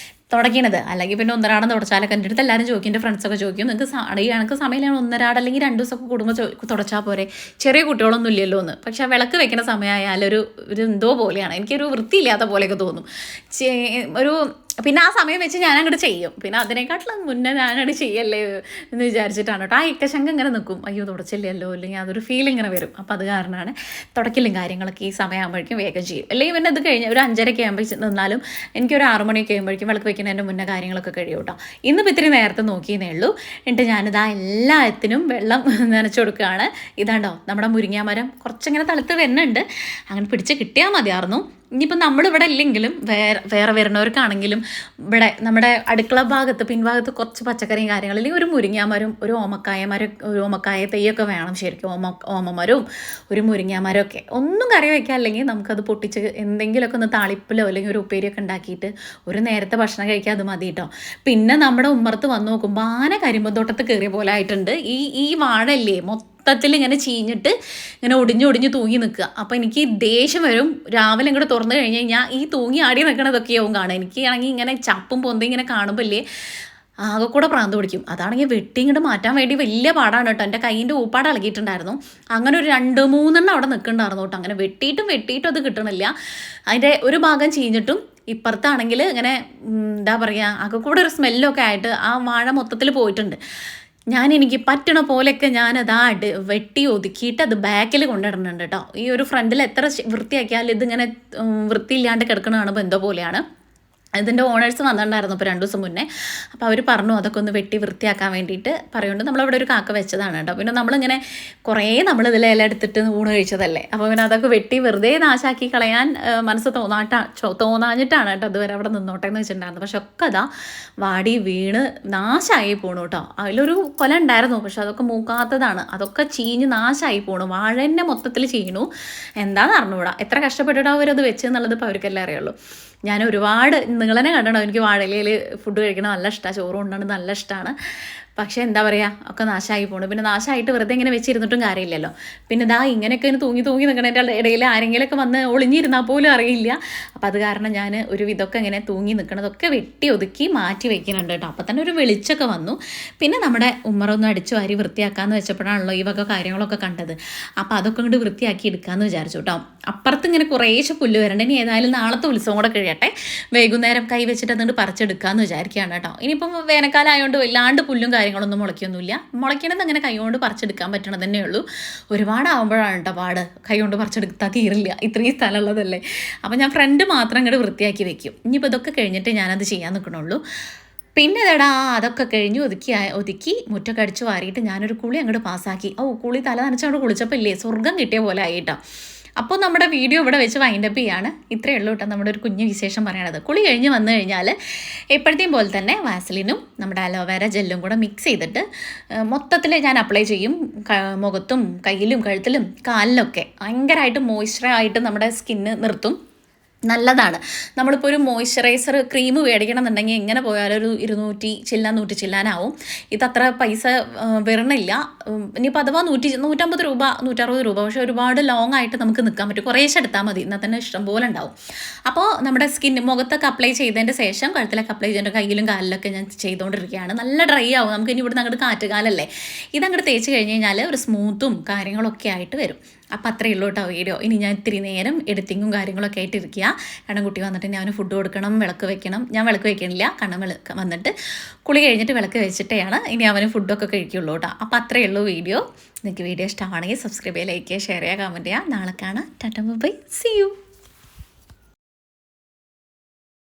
തുടയ്ക്കണത്. അല്ലെങ്കിൽ പിന്നെ 1 തുടച്ചാലൊക്കെ എൻ്റെ അടുത്ത് എല്ലാവരും ചോദിക്കും, എൻ്റെ ഫ്രണ്ട്സൊക്കെ ചോദിക്കും, നിങ്ങൾക്ക് സമയമാണ് 1 അല്ലെങ്കിൽ 2 ദിവസമൊക്കെ കൂടുമ്പോൾ തുടച്ചാൽ പോരെ, ചെറിയ കുട്ടികളൊന്നും ഇല്ലല്ലോ എന്ന്. പക്ഷേ വിളക്ക് വെക്കുന്ന സമയമായാലും ഒരു എന്തോ പോലെയാണ്, എനിക്കൊരു വൃത്തിയില്ലാത്ത പോലെയൊക്കെ തോന്നും. പിന്നെ ആ സമയം വെച്ച് ഞാൻ അങ്ങോട്ട് ചെയ്യും. പിന്നെ അതിനെക്കാട്ടിലും മുന്നേ ഞാനങ്ങോട്ട് ചെയ്യല്ലേ എന്ന് വിചാരിച്ചിട്ടാണ് കേട്ടോ. ആ ഇക്കശങ്ക ഇങ്ങനെ നിൽക്കും, അയ്യോ തുടച്ചില്ലല്ലോ, അല്ലെങ്കിൽ അതൊരു ഫീലിംഗ് ഇങ്ങനെ വരും. അപ്പോൾ അത് കാരണമാണ് തുടക്കലും കാര്യങ്ങളൊക്കെ ഈ സമയമാകുമ്പോഴേക്കും വേഗം ചെയ്യും. അല്ലെങ്കിൽ പിന്നെ അത് കഴിഞ്ഞ് ഒരു 5:30 ആകുമ്പോൾ നിന്നാലും എനിക്കൊരു 6 മണിയൊക്കെ ആകുമ്പോഴേക്കും വിളക്ക് വെക്കുന്നതിൻ്റെ മുന്നേ കാര്യങ്ങളൊക്കെ കഴിയും കേട്ടോ. ഇന്നിപ്പോൾ ഇത്തിരി നേരത്തെ നോക്കിയെന്നേ ഉള്ളൂ. എന്നിട്ട് ഞാനിതാ എല്ലാത്തിനും വെള്ളം നനച്ചു കൊടുക്കുകയാണ്. ഇതാണ്ടോ നമ്മുടെ മുരിങ്ങാമരം കുറച്ചിങ്ങനെ തളുത്ത് വരുന്നുണ്ട്. അങ്ങനെ പിടിച്ച് കിട്ടിയാൽ മതിയായിരുന്നു. ഇനിയിപ്പോൾ നമ്മളിവിടെ ഇല്ലെങ്കിലും വേറെ വരുന്നവർക്കാണെങ്കിലും ഇവിടെ നമ്മുടെ അടുക്കള ഭാഗത്ത് പിൻഭാഗത്ത് കുറച്ച് പച്ചക്കറിയും കാര്യങ്ങളും, അല്ലെങ്കിൽ ഒരു മുരിങ്ങാമരം, ഒരു ഓമക്കായ തെയ്യൊക്കെ വേണം ശരിക്കും. ഓമമരവും ഒരു മുരിങ്ങാമരമൊക്കെ ഒന്നും കറി വയ്ക്കാൻ, അല്ലെങ്കിൽ നമുക്കത് പൊട്ടിച്ച് എന്തെങ്കിലുമൊക്കെ ഒന്ന് താളിപ്പിലോ അല്ലെങ്കിൽ ഒരു ഉപ്പേരിയൊക്കെ ഉണ്ടാക്കിയിട്ട് ഒരു നേരത്തെ ഭക്ഷണം കഴിക്കാൻ അത് മതി കേട്ടോ. പിന്നെ നമ്മുടെ ഉമ്മറത്ത് വന്ന് നോക്കുമ്പോൾ ആന കരിമ്പത്തോട്ടത്ത് കയറിയ പോലെ ആയിട്ടുണ്ട്. ഈ വാഴല്ലേ മൊത്തത്തിൽ ഇങ്ങനെ ചീഞ്ഞിട്ട് ഇങ്ങനെ ഒടിഞ്ഞ് തൂങ്ങി നിൽക്കുക. അപ്പോൾ എനിക്ക് ദേഷ്യം വരും. രാവിലെ ഇങ്ങോട്ട് തുറന്നു കഴിഞ്ഞ് കഴിഞ്ഞാൽ ഈ തൂങ്ങി ആടി നിൽക്കണതൊക്കെയാവും കാണുക. എനിക്ക് ആണെങ്കിൽ ഇങ്ങനെ ചപ്പും പൊന്തി ഇങ്ങനെ കാണുമ്പോഴല്ലേ ആകെ കൂടെ പ്രാന്ത് പിടിക്കും. അതാണെങ്കിൽ വെട്ടി ഇങ്ങോട്ട് മാറ്റാൻ വേണ്ടി വലിയ പാടാണ് കേട്ടോ. എൻ്റെ കൈയിൻ്റെ ഊപ്പാട് ഇളകിയിട്ടുണ്ടായിരുന്നു. അങ്ങനെ ഒരു 2-3 അവിടെ നിൽക്കുന്നുണ്ടായിരുന്നു കേട്ടോ. അങ്ങനെ വെട്ടിയിട്ടും അത് കിട്ടണില്ല. അതിൻ്റെ ഒരു ഭാഗം ചീഞ്ഞിട്ടും ഇപ്പുറത്താണെങ്കിൽ ഇങ്ങനെ എന്താ പറയുക, ആകെ കൂടെ ഒരു സ്മെല്ലൊക്കെ ആയിട്ട് ആ വാഴ മൊത്തത്തിൽ പോയിട്ടുണ്ട്. എനിക്ക് പറ്റണ പോലെയൊക്കെ ഞാനത് വെട്ടി ഒതുക്കിയിട്ട് അത് ബാക്കിൽ കൊണ്ടിടുന്നുണ്ട് കേട്ടോ. ഈ ഒരു ഫ്രണ്ടിൽ എത്ര വൃത്തിയാക്കിയാലും ഇതിങ്ങനെ വൃത്തിയില്ലാണ്ട് കിടക്കണ കാണുമ്പോൾ എന്തോ പോലെയാണ്. ഇതിൻ്റെ ഓണേഴ്സ് വന്നിട്ടുണ്ടായിരുന്നു ഇപ്പോൾ 2 ദിവസം മുന്നേ. അപ്പോൾ അവർ പറഞ്ഞു അതൊക്കെ ഒന്ന് വെട്ടി വൃത്തിയാക്കാൻ വേണ്ടിയിട്ട് പറയുന്നുണ്ട്. നമ്മളവിടെ ഒരു കാക്ക വെച്ചതാണ് കേട്ടോ. പിന്നെ നമ്മളിങ്ങനെ കുറേ നമ്മളിതിൽ ഇല എടുത്തിട്ട് ഊണ് കഴിച്ചതല്ലേ. അപ്പോൾ പിന്നെ അതൊക്കെ വെട്ടി വെറുതെ നാശാക്കി കളയാൻ മനസ്സ് തോന്നാഞ്ഞിട്ടാണ് കേട്ടോ അതുവരെ അവിടെ നിന്നോട്ടെ എന്ന് വെച്ചിട്ടുണ്ടായിരുന്നു. പക്ഷെ ഒക്കെ അതാ വാടി വീണ് നാശമായി പോണു കേട്ടോ. അതിലൊരു കൊല ഉണ്ടായിരുന്നു, പക്ഷെ അതൊക്കെ മൂക്കാത്തതാണ്. അതൊക്കെ ചീഞ്ഞ് നാശമായി പോണു. വാഴ തന്നെ മൊത്തത്തിൽ ചീണു. എന്താണെന്ന് അറിഞ്ഞുകൂടാ. എത്ര കഷ്ടപ്പെട്ടിട്ട് അവരത് വെച്ചെന്നുള്ളത് ഇപ്പോൾ അവർക്കെല്ലാം അറിയുള്ളൂ. ഞാൻ ഒരുപാട് നിങ്ങളെന്നെ കണ്ടോ, എനിക്ക് വാഴയിലയിൽ ഫുഡ് കഴിക്കണം നല്ല ഇഷ്ടമാണ്, ചോറ് കൊണ്ടാണ് നല്ല ഇഷ്ടമാണ്. പക്ഷേ എന്താ പറയുക, ഒക്കെ നാശമായി പോണു. പിന്നെ നാശമായിട്ട് വെറുതെ ഇങ്ങനെ വെച്ചിരുന്നിട്ടും കാര്യമില്ലല്ലോ. പിന്നെ ഇതാ ഇങ്ങനെയൊക്കെ തൂങ്ങി നിൽക്കണതിൻ്റെ ഇടയിൽ ആരെങ്കിലുമൊക്കെ വന്ന് ഒളിഞ്ഞിരുന്നാൽ പോലും അറിയില്ല. അപ്പം അത് കാരണം ഞാൻ ഒരു വിധമൊക്കെ ഇങ്ങനെ തൂങ്ങി നിൽക്കണതൊക്കെ വെട്ടി ഒതുക്കി മാറ്റി വയ്ക്കുന്നുണ്ട് കേട്ടോ. അപ്പം തന്നെ ഒരു വെളിച്ചമൊക്കെ വന്നു. പിന്നെ നമ്മുടെ ഉമ്മറൊന്ന് അടിച്ചു വാരി വൃത്തിയാക്കാമെന്ന് വെച്ചപ്പോഴാണല്ലോ ഈ വക കാര്യങ്ങളൊക്കെ കണ്ടത്. അപ്പോൾ അതൊക്കെ ഇങ്ങോട്ട് വൃത്തിയാക്കി എടുക്കാമെന്ന് വിചാരിച്ചു കേട്ടോ. അപ്പുറത്ത് ഇങ്ങനെ കുറേശ്ശെ പുല്ല് വരണ്ട. ഇനി ഏതായാലും നാളത്തെ ഉത്സവം കൂടെ കഴിയട്ടെ, വൈകുന്നേരം കൈ വെച്ചിട്ട് അതുകൊണ്ട് പറിച്ചെടുക്കാമെന്ന് വിചാരിക്കുകയാണ് കേട്ടോ. ഇനിയിപ്പം വേനൽക്കാലം ആയതുകൊണ്ട് വല്ലാണ്ട് പുല്ലും കാര്യങ്ങളൊന്നും മുളയ്ക്കൊന്നുമില്ല. മുളയ്ക്കണത് അങ്ങനെ കൈകൊണ്ട് പറിച്ചെടുക്കാൻ പറ്റണത് തന്നെ ഉള്ളൂ. ഒരുപാടാവുമ്പോഴാണ് കേട്ടോ പാട്, കൈകൊണ്ട് പറിച്ചെടുത്താൽ തീരില്ല, ഇത്രയും സ്ഥലമുള്ളതല്ലേ. അപ്പം ഞാൻ ഫ്രണ്ട് മാത്രം ഇങ്ങോട്ട് വൃത്തിയാക്കി വെക്കും. ഇനിയിപ്പോൾ ഇതൊക്കെ കഴിഞ്ഞിട്ട് ഞാനത് ചെയ്യാൻ നിൽക്കണുള്ളൂ. പിന്നെ അതൊക്കെ കഴിഞ്ഞ് ഒതുക്കി മുറ്റൊക്കെ അടിച്ച് വാരിയിട്ട് ഞാനൊരു കുളി അങ്ങോട്ട് പാസ്സാക്കി. കുളി തല നനച്ചങ്ങോട്ട് കുളിച്ചപ്പോൾ ഇല്ലേ സ്വർഗ്ഗം കിട്ടിയ പോലെ ആയിട്ടോ. അപ്പോൾ നമ്മുടെ വീഡിയോ ഇവിടെ വെച്ച് വൈൻഡപ്പ് ചെയ്യാണ്. ഇത്രയേ ഉള്ളൂ കേട്ടോ നമ്മുടെ ഒരു കുഞ്ഞു വിശേഷം പറയണത്. കുളി കഴിഞ്ഞ് വന്നു കഴിഞ്ഞാൽ എപ്പോഴത്തെയും പോലെ തന്നെ വാസലിനും നമ്മുടെ അലോവേര ജെല്ലും കൂടെ മിക്സ് ചെയ്തിട്ട് മൊത്തത്തിൽ ഞാൻ അപ്ലൈ ചെയ്യും. മുഖത്തും കയ്യിലും കഴുത്തിലും കാലിലൊക്കെ ഭയങ്കരമായിട്ട് മോയ്സ്ചറായിട്ട് നമ്മുടെ സ്കിന്ന് നിർത്തും. നല്ലതാണ്. നമ്മളിപ്പോൾ ഒരു മോയ്സ്ചറൈസർ ക്രീം മേടിക്കണം എന്നുണ്ടെങ്കിൽ എങ്ങനെ പോയാലും ഒരു 100 ചില്ലാനാവും. ഇതത്ര പൈസ വരണില്ല. ഇനിയിപ്പോൾ അഥവാ 150 രൂപ 160 രൂപ, പക്ഷേ ഒരുപാട് ലോങ് ആയിട്ട് നമുക്ക് നിൽക്കാൻ പറ്റും. കുറേശ്ശെ എടുത്താൽ മതി, എന്നാൽ തന്നെ ഇഷ്ടം പോലെ ഉണ്ടാവും. അപ്പോൾ നമ്മുടെ മുഖത്തൊക്കെ അപ്ലൈ ചെയ്തതിൻ്റെ ശേഷം കഴുത്തിലൊക്കെ അപ്ലൈ ചെയ്തിട്ട് കയ്യിലും കാലിലൊക്കെ ഞാൻ ചെയ്തുകൊണ്ടിരിക്കുകയാണ്. നല്ല ഡ്രൈ ആവും. നമുക്ക് ഇനി ഇവിടുന്ന് അങ്ങോട്ട് കാറ്റുകാലല്ലേ, ഇതങ്ങോട്ട് തേച്ച് കഴിഞ്ഞ് കഴിഞ്ഞാൽ ഒരു സ്മൂത്തും കാര്യങ്ങളൊക്കെ ആയിട്ട് വരും. അപ്പം അത്രയേ ഉള്ളൂ കേട്ടോ വീഡിയോ. ഇനി ഞാൻ ഇത്തിരി നേരം എഡിറ്റിങ്ങും കാര്യങ്ങളൊക്കെ ആയിട്ട് ഇരിക്കുക. കാരണം കുട്ടി വന്നിട്ട് ഞാൻ ഫുഡ് കൊടുക്കണം, വിളക്ക് വെക്കണം. ഞാൻ വിളക്ക് വെക്കണില്ല, കാരണം വന്നിട്ട് കുളി കഴിഞ്ഞിട്ട് വിളക്ക് വെച്ചിട്ടാണ് ഇനി അവന് ഫുഡൊക്കെ കഴിക്കുള്ളൂ കേട്ടോ. അപ്പം അത്രയേ ഉള്ളൂ വീഡിയോ. നിങ്ങൾക്ക് വീഡിയോ ഇഷ്ടമാണെങ്കിൽ സബ്സ്ക്രൈബ് ചെയ്യുക, ലൈക്ക് ചെയ്യുക, ഷെയർ ചെയ്യുക, കമൻറ്റ് ചെയ്യുക. നാളെ കാണാം. Tata bye, see U.